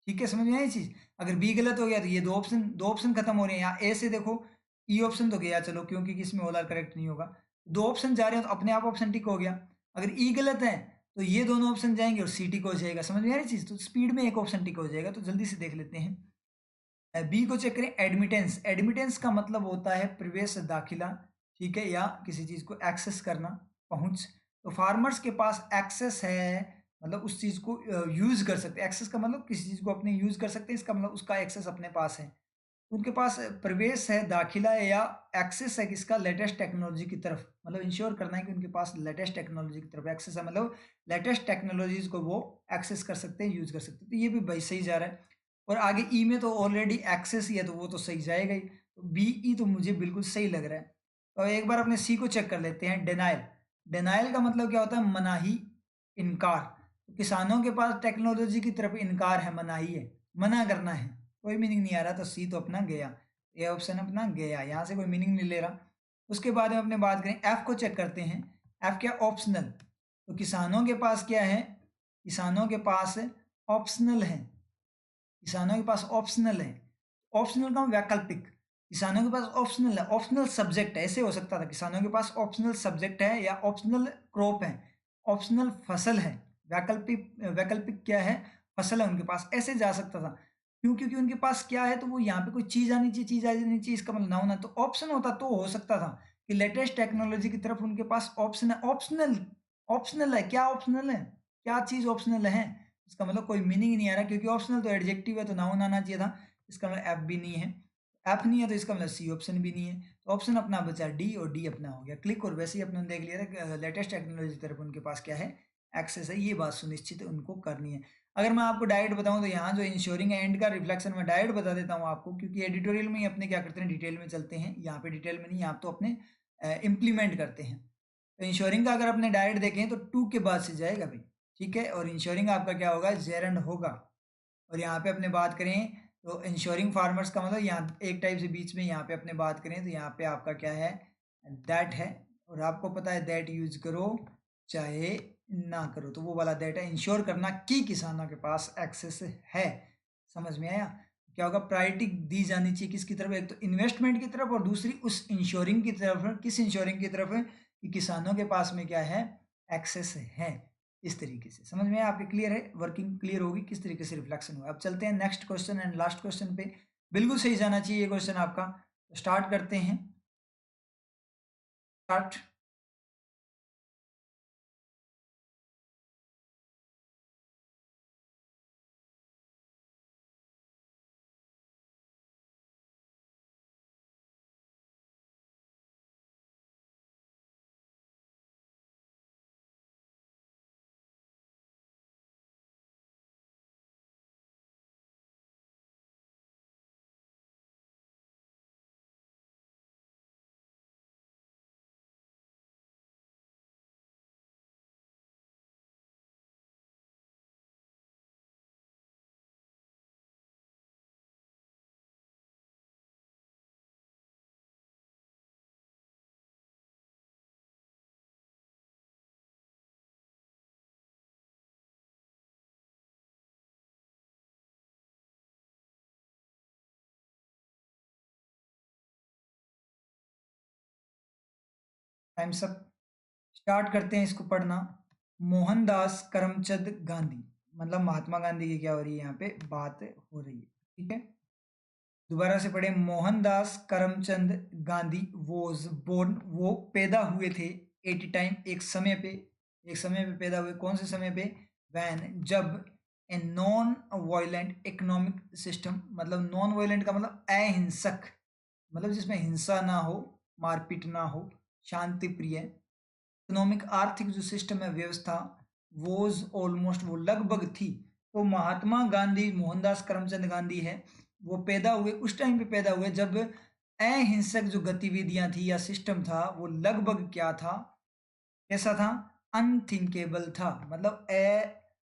ठीक है, समझ में आई चीज, अगर बी गलत हो गया तो ये दो ऑप्शन खत्म हो रहे हैं। यहाँ ए से देखो, ई ऑप्शन तो गया चलो, क्योंकि इसमें ऑल आर करेक्ट नहीं होगा, दो ऑप्शन जा रहे हैं तो अपने आप ऑप्शन टिक हो गया। अगर ई गलत है तो ये दोनों ऑप्शन जाएंगे और सी टिक हो जाएगा। समझ में आ रही चीज, तो स्पीड में एक ऑप्शन टिक हो जाएगा। तो जल्दी से देख लेते हैं, बी को चेक करें, एडमिटेंस। एडमिटेंस का मतलब होता है प्रवेश, दाखिला, ठीक है, या किसी चीज को एक्सेस करना, पहुंच। तो फार्मर्स के पास एक्सेस है मतलब उस चीज़ को यूज़ कर सकते हैं। एक्सेस का मतलब किसी चीज़ को अपने यूज़ कर सकते हैं, इसका मतलब उसका एक्सेस अपने पास है। उनके पास प्रवेश है, दाखिला है या एक्सेस है किसका, लेटेस्ट टेक्नोलॉजी की तरफ, मतलब इंश्योर करना है कि उनके पास लेटेस्ट टेक्नोलॉजी की तरफ एक्सेस है, मतलब लेटेस्ट टेक्नोलॉजीज को वो एक्सेस कर सकते हैं, यूज कर सकते हैं। तो ये भी भाई सही जा रहा है। और आगे ई में तो ऑलरेडी एक्सेस ही है, तो वो तो सही जाएगा ही। तो बी ई तो मुझे बिल्कुल सही लग रहा है। तो एक बार अपने सी को चेक कर लेते हैं। डिनाइल, डिनाइल का मतलब क्या होता है, मनाही, इनकार। तो किसानों के पास टेक्नोलॉजी की तरफ इनकार है, मनाही है, मना करना है, कोई मीनिंग नहीं आ रहा, तो सी तो अपना गया, ए ऑप्शन अपना गया, यहाँ से कोई मीनिंग नहीं ले रहा। उसके बाद में अपने बात करें, एफ को चेक करते हैं। एफ क्या, ऑप्शनल। तो किसानों के पास क्या है, किसानों के पास ऑप्शनल है, किसानों के पास ऑप्शनल है। ऑप्शनल का वैकल्पिक, किसानों के पास ऑप्शनल है, ऑप्शनल सब्जेक्ट है, ऐसे हो सकता था, किसानों के पास ऑप्शनल सब्जेक्ट है या ऑप्शनल क्रॉप है, ऑप्शनल फसल है। वैकल्पिक, वैकल्पिक क्या है, फसल है उनके पास, ऐसे जा सकता था। क्यों, क्योंकि उनके पास क्या है, तो वो यहाँ पे कोई चीज आनी चाहिए, चीज आनी चाहिए, इसका मतलब नाउन है, तो ऑप्शन होता तो हो सकता था कि लेटेस्ट टेक्नोलॉजी की तरफ उनके पास ऑप्शन है। ऑप्शनल, ऑप्शनल है, क्या ऑप्शनल है, क्या चीज ऑप्शनल है, इसका मतलब कोई मीनिंग ही नहीं आ रहा, क्योंकि ऑप्शनल तो एडजेक्टिव है, तो नाउन आना चाहिए था, इसका मतलब एफ भी नहीं है। एफ नहीं है तो इसका मतलब सी ऑप्शन भी नहीं है, तो ऑप्शन अपना बचा डी, और डी अपना हो गया क्लिक। और वैसे ही अपने देख लिया था लेटेस्ट टेक्नोलॉजी की तरफ उनके पास क्या है, एक्सेस है, ये बात सुनिश्चित उनको करनी है। अगर मैं आपको डायरेक्ट बताऊं तो यहाँ जो इंश्योरिंग एंड का रिफ्लेक्शन मैं डायरेक्ट बता देता हूँ आपको, क्योंकि एडिटोरियल में ही अपने क्या करते हैं, डिटेल में चलते हैं, यहाँ पे डिटेल में नहीं, यहाँ तो अपने इम्प्लीमेंट करते हैं। तो इंश्योरिंग का अगर अपने डायरेक्ट देखें तो टू के बाद से जाएगा भाई, ठीक है, और इंश्योरिंग आपका क्या होगा, जेरंड होगा। और यहाँ पे अपने बात करें तो इंश्योरिंग फार्मर्स का मतलब यहाँ एक टाइप से बीच में, यहाँ पे अपने बात करें तो यहाँ पे आपका क्या है, दैट है। और आपको पता है दैट यूज करो चाहे ना करो, तो वो वाला दैट है, इंश्योर करना कि किसानों के पास एक्सेस है। समझ में आया, क्या होगा, प्रायोरिटी दी जानी चाहिए किसकी तरफ, एक तो इन्वेस्टमेंट की तरफ, और दूसरी उस इंश्योरिंग की तरफ, किस इंश्योरिंग की तरफ, कि किसानों के पास में क्या है, एक्सेस है। इस तरीके से समझ में आपके क्लियर है, वर्किंग क्लियर होगी किस तरीके से रिफ्लेक्शन हुआ। अब चलते हैं next question and last question पे, बिल्कुल सही जाना चाहिए ये क्वेश्चन आपका। तो स्टार्ट करते हैं, स्टार्ट। टाइम सब, स्टार्ट करते हैं इसको पढ़ना। मोहनदास करमचंद गांधी, मतलब महात्मा गांधी की क्या हो रही है, यहाँ पे बात हो रही है, ठीक है। दोबारा से पढ़े, मोहनदास करमचंद गांधी वॉज बोर्न, वो पैदा हुए थे, एट ए टाइम, एक समय पे, एक समय पे पैदा हुए, कौन से समय पे, वैन, जब, a non violent economic system, मतलब नॉन वायलेंट का मतलब अहिंसक, मतलब जिसमें हिंसा ना हो, मारपीट ना हो, शांति प्रिय, इकोनॉमिक आर्थिक जो सिस्टम है, व्यवस्था, वोज ऑलमोस्ट, वो लगभग थी। तो महात्मा गांधी, मोहनदास करमचंद गांधी है, वो पैदा हुए उस टाइम पे पैदा हुए जब अहिंसक जो गतिविधियां थी या सिस्टम था, वो लगभग क्या था, कैसा था, अनथिंकेबल था, मतलब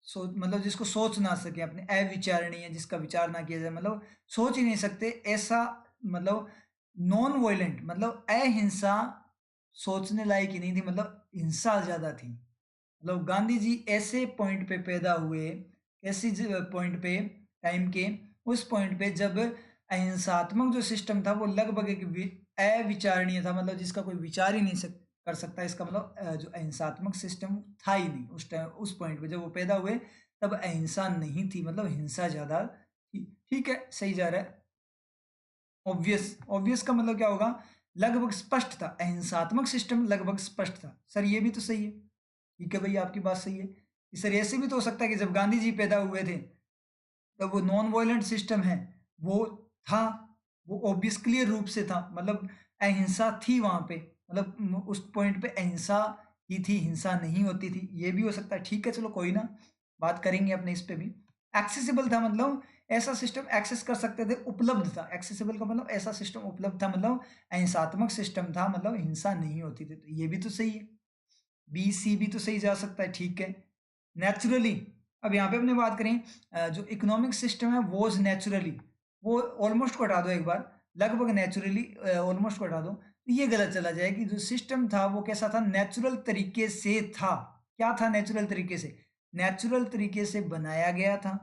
सोच, मतलब जिसको सोच ना सके, अपने अविचारणीय, जिसका विचार ना किया जाए, मतलब सोच ही नहीं सकते ऐसा, मतलब नॉन वायलेंट, मतलब अहिंसा सोचने लायक ही नहीं थी, मतलब हिंसा ज्यादा थी। मतलब गांधी जी ऐसे पॉइंट पे पैदा हुए, ऐसी पॉइंट पे, टाइम के उस पॉइंट पे जब अहिंसात्मक जो सिस्टम था वो लगभग एक अविचारणीय था, मतलब जिसका कोई विचार ही नहीं कर सकता, इसका मतलब जो अहिंसात्मक सिस्टम था ही नहीं उस टाइम, उस पॉइंट पे जब वो पैदा हुए तब अहिंसा नहीं थी, मतलब हिंसा ज्यादा थी। ठीक है, सही जा रहा है। ऑब्वियस, ऑब्वियस का मतलब क्या होगा, लगभग स्पष्ट था, अहिंसात्मक सिस्टम लगभग स्पष्ट था, सर ये भी तो सही है। ठीक है भैया, आपकी बात सही है। सर ऐसे भी तो हो सकता है कि जब गांधी जी पैदा हुए थे तब वो नॉन वायलेंट सिस्टम है वो था, वो ऑब्वियस क्लियर रूप से था, मतलब अहिंसा थी वहां पे, मतलब उस पॉइंट पे अहिंसा ही थी, हिंसा नहीं होती थी, ये भी हो सकता है। ठीक है चलो कोई ना, बात करेंगे अपने इस पे भी। एक्सेसिबल था मतलब ऐसा सिस्टम एक्सेस कर सकते थे, उपलब्ध था, एक्सेसिबल का मतलब ऐसा सिस्टम उपलब्ध था, मतलब अहिंसात्मक सिस्टम था, मतलब हिंसा नहीं होती थी, तो ये भी तो सही है, बी सी भी तो सही जा सकता है। ठीक है, नेचुरली, अब यहाँ पे अपने बात करें जो इकोनॉमिक सिस्टम है वो नेचुरली, वो ऑलमोस्ट को हटा दो एक बार, लगभग नेचुरली ऑलमोस्ट को हटा दो, तो ये गलत चला जाए कि जो सिस्टम था वो कैसा था, नेचुरल तरीके से था। क्या था नेचुरल तरीके से? नेचुरल तरीके से बनाया गया था,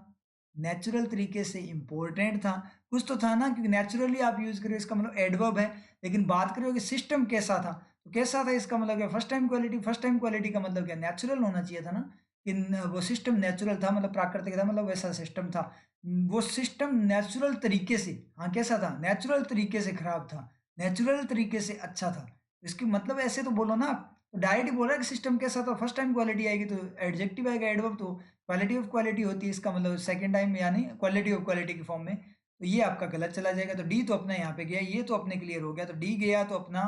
नेचुरल तरीके से इंपॉर्टेंट था, कुछ तो था ना, क्योंकि नेचुरली आप यूज करो इसका मतलब एडवर्ब है, लेकिन बात करो कि सिस्टम कैसा था, तो कैसा था इसका मतलब क्या, first time quality, first time quality का मतलब क्या, नेचुरल होना चाहिए था ना, कि वो सिस्टम नेचुरल था, मतलब प्राकृतिक था, मतलब वैसा सिस्टम था। वो सिस्टम नेचुरल तरीके से, हाँ कैसा था, नेचुरल तरीके से खराब था, नेचुरल तरीके से अच्छा था, इसकी मतलब ऐसे तो बोलो ना आप, तो डायरेक्ट ही बोल रहा है कि सिस्टम कैसा था, फर्स्ट टाइम क्वालिटी आएगी तो एडजेक्टिव आएगा, एडवर्ब तो क्वालिटी ऑफ क्वालिटी होती है, इसका मतलब सेकंड टाइम यानी क्वालिटी ऑफ क्वालिटी की फॉर्म में, तो ये आपका गलत चला जाएगा। तो डी तो अपना यहाँ पे गया, ये तो अपने क्लियर हो गया, तो डी गया तो अपना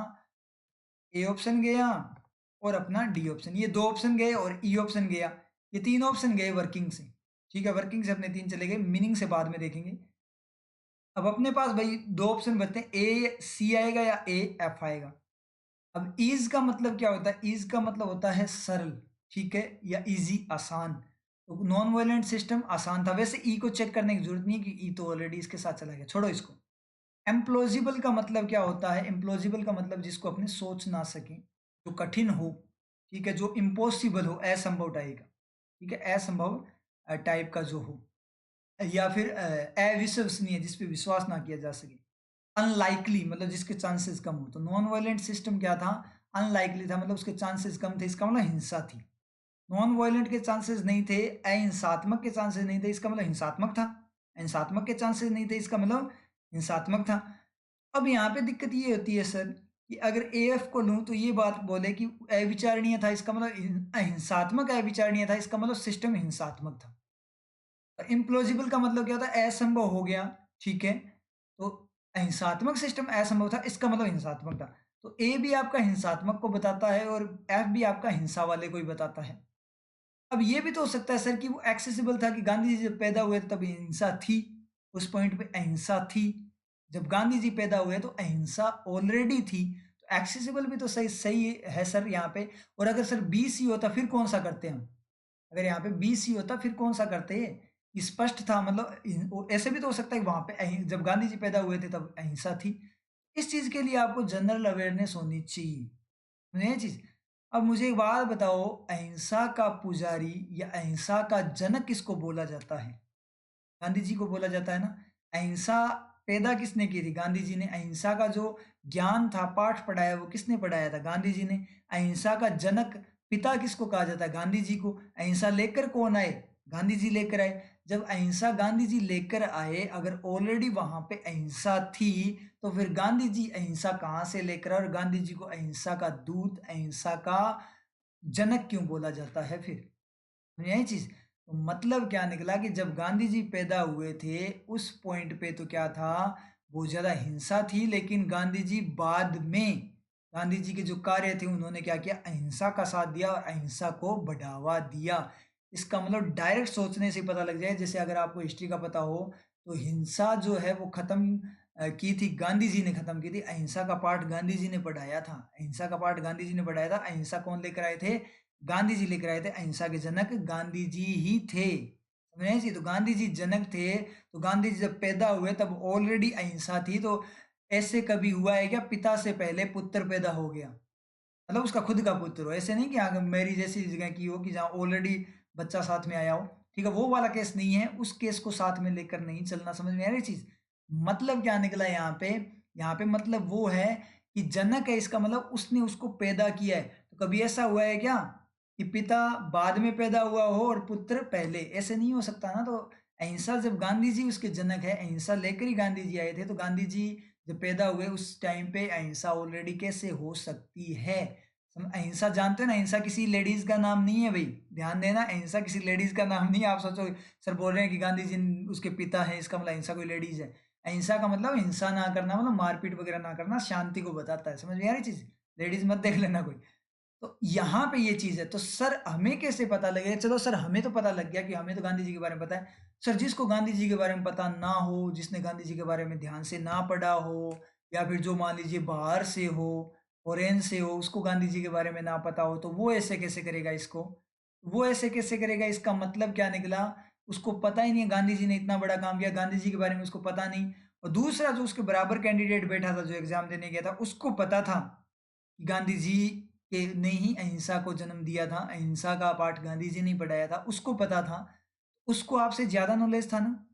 ए ऑप्शन गया और अपना डी ऑप्शन, ये दो ऑप्शन गए और ई ऑप्शन गया, ये तीन ऑप्शन गए वर्किंग से। ठीक है, वर्किंग से अपने तीन चले गए, मीनिंग से बाद में देखेंगे। अब अपने पास भाई दो ऑप्शन बचते हैं, ए सी आएगा या ए एफ आएगा। अब ईज का मतलब क्या होता है, ईज का मतलब होता है सरल, ठीक है, या इजी, आसान, तो नॉन वायलेंट सिस्टम आसान था। वैसे ई को चेक करने की जरूरत नहीं है कि ई तो ऑलरेडी इसके साथ चला गया, छोड़ो इसको। एम्प्लॉजिबल का मतलब क्या होता है, एम्प्लॉजिबल का मतलब जिसको अपने सोच ना सके, जो कठिन हो, ठीक है, जो इम्पॉसिबल हो, असंभव टाइप का, ठीक है, असंभव टाइप का जो हो, या फिर अविश्वसनीय, जिस पे विश्वास ना किया जा सके, अनलाइकली मतलब जिसके चांसेस कम हो। तो नॉन वायलेंट सिस्टम क्या था, अनलाइकली था, मतलब उसके चांसेस कम थे, इसका मतलब हिंसा थी। नॉन वायलेंट के चांसेस नहीं थे, अहिंसात्मक के चांसेस नहीं थे, इसका मतलब हिंसात्मक था। हिंसात्मक के चांसेस नहीं थे, इसका मतलब हिंसात्मक था। अब यहाँ पे दिक्कत ये होती है सर कि अगर ए एफ को लूं तो ये बात बोले कि अविचारणीय था, इसका मतलब अहिंसात्मक अविचारणीय था, इसका मतलब सिस्टम हिंसात्मक था। इम्प्लॉजिबल का मतलब क्या होता है, असंभव हो गया, ठीक है, तो अहिंसात्मक सिस्टम असंभव था, इसका मतलब हिंसात्मक था। तो ए भी आपका हिंसात्मक को बताता है और एफ भी आपका हिंसा वाले को ही बताता है। अब ये भी तो हो सकता है सर कि वो एक्सेसिबल था, कि गांधी जी जब पैदा हुए तब हिंसा थी, उस पॉइंट पे अहिंसा थी, जब गांधी जी पैदा हुए तो अहिंसा ऑलरेडी थी, तो एक्सेसिबल भी तो सही सही है सर यहाँ पे। और अगर सर बी सी होता फिर कौन सा करते हम, अगर यहाँ पे बी सी होता फिर कौन सा करते, स्पष्ट था, मतलब ऐसे भी तो हो सकता है वहां पे जब गांधी जी पैदा हुए थे तब अहिंसा थी। इस चीज के लिए आपको जनरल अवेयरनेस होनी चाहिए, ये चीज। अब मुझे एक बात बताओ, अहिंसा का पुजारी या अहिंसा का जनक किसको बोला जाता है? गांधी जी को बोला जाता है ना। अहिंसा पैदा किसने की थी? गांधी जी ने। अहिंसा का जो ज्ञान था, पाठ पढ़ाया, वो किसने पढ़ाया था? गांधी जी ने। अहिंसा का जनक पिता किसको कहा जाता है? गांधी जी को। अहिंसा लेकर कौन आए? गांधी जी लेकर आए। जब अहिंसा गांधी जी लेकर आए, अगर ऑलरेडी वहां पे अहिंसा थी, तो फिर गांधी जी अहिंसा कहाँ से लेकर आए? और गांधी जी को अहिंसा का दूत, अहिंसा का जनक क्यों बोला जाता है फिर? यही चीज, तो मतलब क्या निकला कि जब गांधी जी पैदा हुए थे उस पॉइंट पे तो क्या था, बहुत ज्यादा हिंसा थी, लेकिन गांधी जी बाद में, गांधी जी के जो कार्य थे उन्होंने क्या किया, अहिंसा का साथ दिया और अहिंसा को बढ़ावा दिया। इसका मतलब डायरेक्ट सोचने से पता लग जाए, जैसे अगर आपको हिस्ट्री का पता हो, तो हिंसा जो है वो खत्म की थी, गांधी जी ने खत्म की थी, अहिंसा का पाठ गांधी जी ने पढ़ाया था, अहिंसा का पाठ गांधी जी ने पढ़ाया था। अहिंसा कौन लेकर आए थे? गांधी जी लेकर आए थे। अहिंसा के जनक गांधी जी ही थे, समझे जी? तो गांधी जी जनक थे, तो गांधी जी जब पैदा हुए तब ऑलरेडी अहिंसा थी, तो ऐसे कभी हुआ है क्या पिता से पहले पुत्र पैदा हो गया, मतलब उसका खुद का पुत्र हो, ऐसे नहीं कि अगर मेरी जैसी जगह की हो कि जहाँ ऑलरेडी बच्चा साथ में आया हो, ठीक है, वो वाला केस नहीं है, उस केस को साथ में लेकर नहीं चलना। समझ में आ रही चीज? मतलब क्या निकला यहाँ पे, यहाँ पे मतलब वो है कि जनक है, इसका मतलब उसने उसको पैदा किया है। तो कभी ऐसा हुआ है क्या कि पिता बाद में पैदा हुआ हो और पुत्र पहले? ऐसे नहीं हो सकता ना। तो अहिंसा, जब गांधी जी उसके जनक है, अहिंसा लेकर ही गांधी जी आए थे, तो गांधी जी जब पैदा हुए उस टाइम पे अहिंसा ऑलरेडी कैसे हो सकती है? अहिंसा जानते हो ना, अहिंसा किसी लेडीज का नाम नहीं है भाई, ध्यान देना, अहिंसा किसी लेडीज का नाम नहीं है। आप सोचो सर बोल रहे हैं कि गांधी जी उसके पिता हैं, इसका मतलब अहिंसा कोई लेडीज है। अहिंसा का मतलब हिंसा ना करना, मतलब मारपीट वगैरह ना करना, शांति को बताता है। समझ में आ रही चीज? लेडीज मत देख लेना कोई। तो यहाँ पे ये चीज है। तो सर हमें कैसे पता लगेगा? चलो सर हमें तो पता लग गया कि हमें तो गांधी जी के बारे में पता है। सर जिसको गांधी जी के बारे में पता ना हो, जिसने गांधी जी के बारे में ध्यान से ना पढ़ा हो, या फिर जो मान लीजिए बाहर से हो, फॉरेन से हो, उसको गांधी जी के बारे में ना पता हो, तो वो ऐसे कैसे करेगा इसको? वो ऐसे कैसे करेगा? इसका मतलब क्या निकला? उसको पता ही नहीं है गांधी जी ने इतना बड़ा काम किया, गांधी जी के बारे में उसको पता नहीं। और दूसरा जो उसके बराबर कैंडिडेट बैठा था, जो एग्जाम देने गया था, उसको पता था कि गांधी जी के ने ही अहिंसा को जन्म दिया था, अहिंसा का पाठ गांधी जी ने ही पढ़ाया था, उसको पता था। उसको आपसे ज्यादा नॉलेज था ना,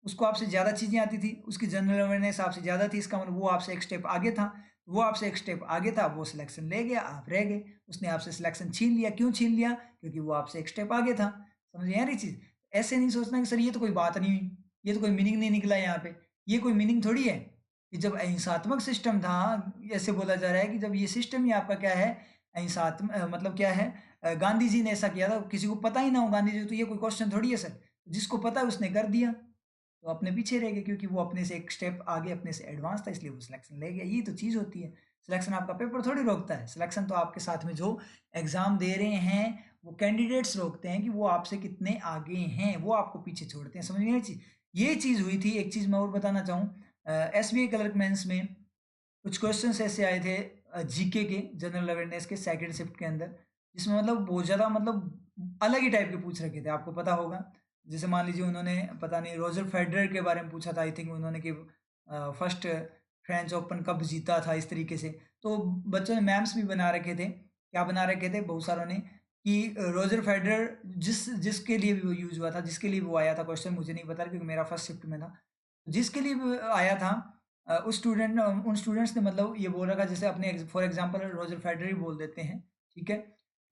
उसको आपसे ज़्यादा चीज़ें आती थी, उसकी जनरल अवेयरनेस आपसे ज़्यादा थी, इसका मतलब वो आपसे एक स्टेप आगे था। वो आपसे एक स्टेप आगे था, वो सिलेक्शन ले गया, आप रह गए। उसने आपसे सिलेक्शन छीन लिया। क्यों छीन लिया? क्योंकि वो आपसे एक स्टेप आगे था। समझ में आ रही चीज़? ऐसे नहीं सोचना कि सर ये तो कोई बात नहीं हुई, ये तो कोई मीनिंग नहीं निकला यहाँ पे। ये कोई मीनिंग थोड़ी है कि जब अहिंसात्मक सिस्टम था, ऐसे बोला जा रहा है कि जब ये सिस्टम ही आपका क्या है, मतलब क्या है, गांधी जी ने ऐसा किया था, किसी को पता ही ना हो गांधी जी, तो ये कोई क्वेश्चन थोड़ी है सर। जिसको पता है उसने कर दिया, तो अपने पीछे रह गए, क्योंकि वो अपने से एक स्टेप आगे, अपने से एडवांस था, इसलिए वो सिलेक्शन ले गया। ये तो चीज़ होती है। सिलेक्शन आपका पेपर थोड़ी रोकता है, सिलेक्शन तो आपके साथ में जो एग्जाम दे रहे हैं वो कैंडिडेट्स रोकते हैं कि वो आपसे कितने आगे हैं, वो आपको पीछे छोड़ते हैं। समझ में आई चीज? ये चीज़ हुई थी। एक चीज़ मैं और बताना चाहूँ, एसबीआई क्लर्क मेंस में कुछ क्वेश्चंस ऐसे आए थे जीके के, जनरल अवेयरनेस के सेकंड शिफ्ट के अंदर, जिसमें मतलब बहुत ज़्यादा मतलब अलग ही टाइप के पूछ रखे थे, आपको पता होगा। जैसे मान लीजिए उन्होंने पता नहीं रोजर फेडरर के बारे में पूछा था, आई थिंक उन्होंने कि फर्स्ट फ्रेंच ओपन कब जीता था, इस तरीके से। तो बच्चों ने मैम्स भी बना रखे थे, क्या बना रखे थे बहुत सारों ने, कि रोजर फेडरर जिसके लिए भी वो यूज हुआ था, जिसके लिए वो आया था क्वेश्चन, मुझे नहीं पता क्योंकि मेरा फर्स्ट शिफ्ट में था, जिसके लिए भी आया था, उन स्टूडेंट्स ने मतलब ये बोल रखा, जैसे अपने फॉर एग्जांपल रोजर फेडरर ही बोल देते हैं, ठीक है।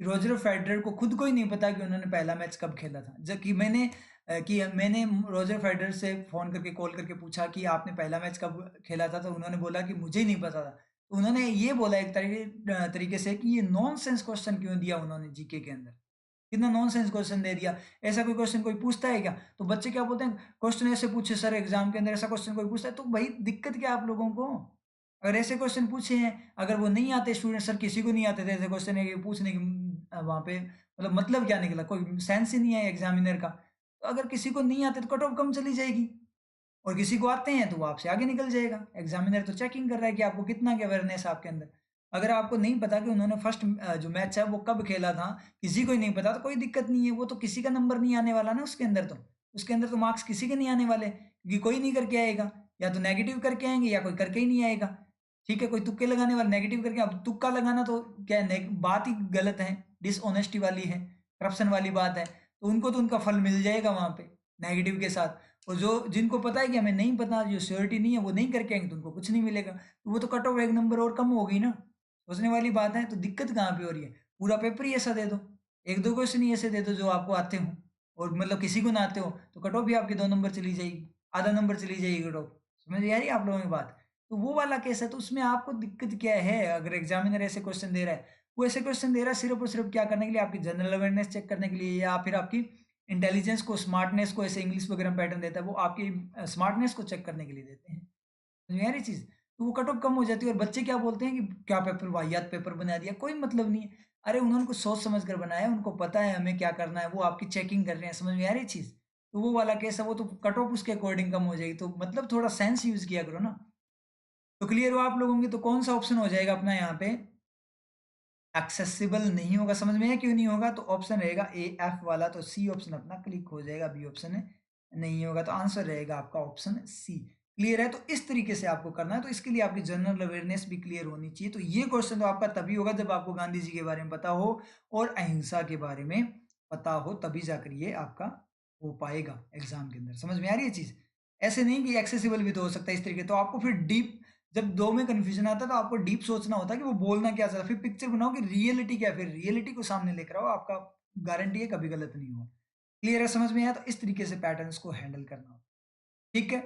रोजर फेडरर को खुद को ही नहीं पता कि उन्होंने पहला मैच कब खेला था। जबकि मैंने रोजर फेडरर से फोन करके कॉल करके पूछा कि आपने पहला मैच कब खेला था, तो उन्होंने बोला कि मुझे ही नहीं पता था। तो उन्होंने ये बोला एक तरीके से कि ये नॉनसेंस क्वेश्चन क्यों दिया उन्होंने जीके के अंदर, कितना नॉनसेंस क्वेश्चन दे दिया। ऐसा कोई क्वेश्चन कोई पूछता है क्या? तो बच्चे क्या बोलते हैं, क्वेश्चन ऐसे पूछे सर एग्जाम के अंदर, ऐसा क्वेश्चन कोई पूछता है, तो भाई दिक्कत क्या है आप लोगों को? अगर ऐसे क्वेश्चन पूछे हैं, अगर वो नहीं आते स्टूडेंट, सर किसी को नहीं आते थे ऐसे क्वेश्चन है पूछने की, वहां पे मतलब क्या निकला? कोई सेंस ही नहीं है एग्जामिनर का। तो अगर किसी को नहीं आते तो कट ऑफ कम चली जाएगी, और किसी को आते हैं तो वो आपसे आगे निकल जाएगा। एग्जामिनर तो चेकिंग कर रहा है कि आपको कितना क्या अवेयरनेस है आपके अंदर। अगर आपको नहीं पता कि उन्होंने फर्स्ट जो मैच है वो कब खेला था, किसी को ही नहीं पता, तो कोई दिक्कत नहीं है, वो तो किसी का नंबर नहीं आने वाला ना उसके अंदर। तो उसके अंदर तो मार्क्स किसी के नहीं आने वाले, क्योंकि कोई नहीं करके आएगा, या तो नेगेटिव करके आएंगे या कोई करके ही नहीं आएगा। ठीक है, कोई तुक्के लगाने वाला नेगेटिव करके, अब तुक्का लगाना तो क्या है, बात ही गलत है, डिसऑनेस्टी वाली है, करप्शन वाली बात है। तो उनको तो उनका फल मिल जाएगा वहां पे नेगेटिव के साथ। और जो जिनको पता है कि हमें नहीं पता, जो श्योरिटी नहीं है, वो नहीं करके आएंगे, तो उनको कुछ नहीं मिलेगा, तो वो तो कट ऑफ एक नंबर और कम होगी ना। सोचने वाली बात है। तो दिक्कत कहाँ पे हो रही है? पूरा पेपर ही ऐसा दे दो, एक दो क्वेश्चन ही ऐसे दे दो जो आपको आते हो, और मतलब किसी को ना आते हो, तो कट ऑफ भी आपकी 2 नंबर चली जाएगी, आधा नंबर चली जाएगी कट ऑफ। समझ आ रही है आप लोगों की बात? तो वो वाला केस है। तो उसमें आपको दिक्कत क्या है? अगर एग्जामिनर ऐसे क्वेश्चन दे रहा है, वो ऐसे क्वेश्चन दे रहा है सिर्फ और सिर्फ क्या करने के लिए, आपकी जनरल अवेयरनेस चेक करने के लिए, या फिर आपकी इंटेलिजेंस को, स्मार्टनेस को, ऐसे इंग्लिश वगैरह में पैटर्न देता है, वो आपकी स्मार्टनेस को चेक करने के लिए देते हैं। समझ में आ रही चीज? तो वो कट ऑफ कम हो जाती है, और बच्चे क्या बोलते हैं कि क्या पेपर वाहियात पेपर बना दिया, कोई मतलब नहीं है। अरे उन्होंने कुछ सोच समझ कर बनाया है, उनको पता है हमें क्या करना है, वो आपकी चेकिंग कर रहे हैं। समझ में आ रही चीज? तो वो वाला केस है, वो तो कट ऑफ उसके अकॉर्डिंग कम हो जाएगी। तो मतलब थोड़ा सेंस यूज किया करो ना। तो क्लियर हो आप लोगों की? तो कौन सा ऑप्शन हो जाएगा अपना यहाँ पे? एक्सेसिबल नहीं होगा। समझ में है क्यों नहीं होगा? तो ऑप्शन रहेगा ए एफ वाला, तो सी ऑप्शन अपना क्लिक हो जाएगा, बी ऑप्शन है नहीं होगा, तो आंसर रहेगा आपका ऑप्शन सी। क्लियर है? तो इस तरीके से आपको करना है। तो इसके लिए आपकी जनरल अवेयरनेस भी क्लियर होनी चाहिए। तो ये क्वेश्चन तो आपका तभी होगा जब आपको गांधी जी के बारे में पता हो और अहिंसा के बारे में पता हो, तभी जाकर ये आपका हो पाएगा एग्जाम के अंदर। समझ में आ रही है चीज? ऐसे नहीं कि एक्सेसिबल भी तो हो सकता है इस तरीके। तो आपको फिर डीप, जब दो में कंफ्यूजन आता है तो आपको डीप सोचना होता है कि वो बोलना क्या चाहता है, फिर पिक्चर बनाओ कि रियलिटी क्या है, फिर रियलिटी को सामने लेकर आओ, आपका गारंटी है कभी गलत नहीं होगा। क्लियर है? समझ में आया? तो इस तरीके से पैटर्न्स को हैंडल करना होता है। ठीक है।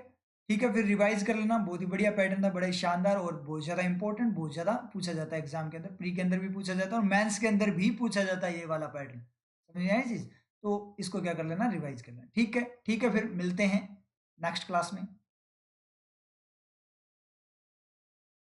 ठीक है, फिर रिवाइज कर लेना। बहुत ही बढ़िया पैटर्न था, बड़ा ही शानदार और बहुत ज़्यादा इंपॉर्टेंट, बहुत ज़्यादा पूछा जाता है एग्जाम के अंदर, प्री के अंदर भी पूछा जाता है और मेंस के अंदर भी पूछा जाता है ये वाला पैटर्न। समझ में आई चीज़? तो इसको क्या कर लेना, रिवाइज कर लेना। ठीक है, फिर मिलते हैं नेक्स्ट क्लास में।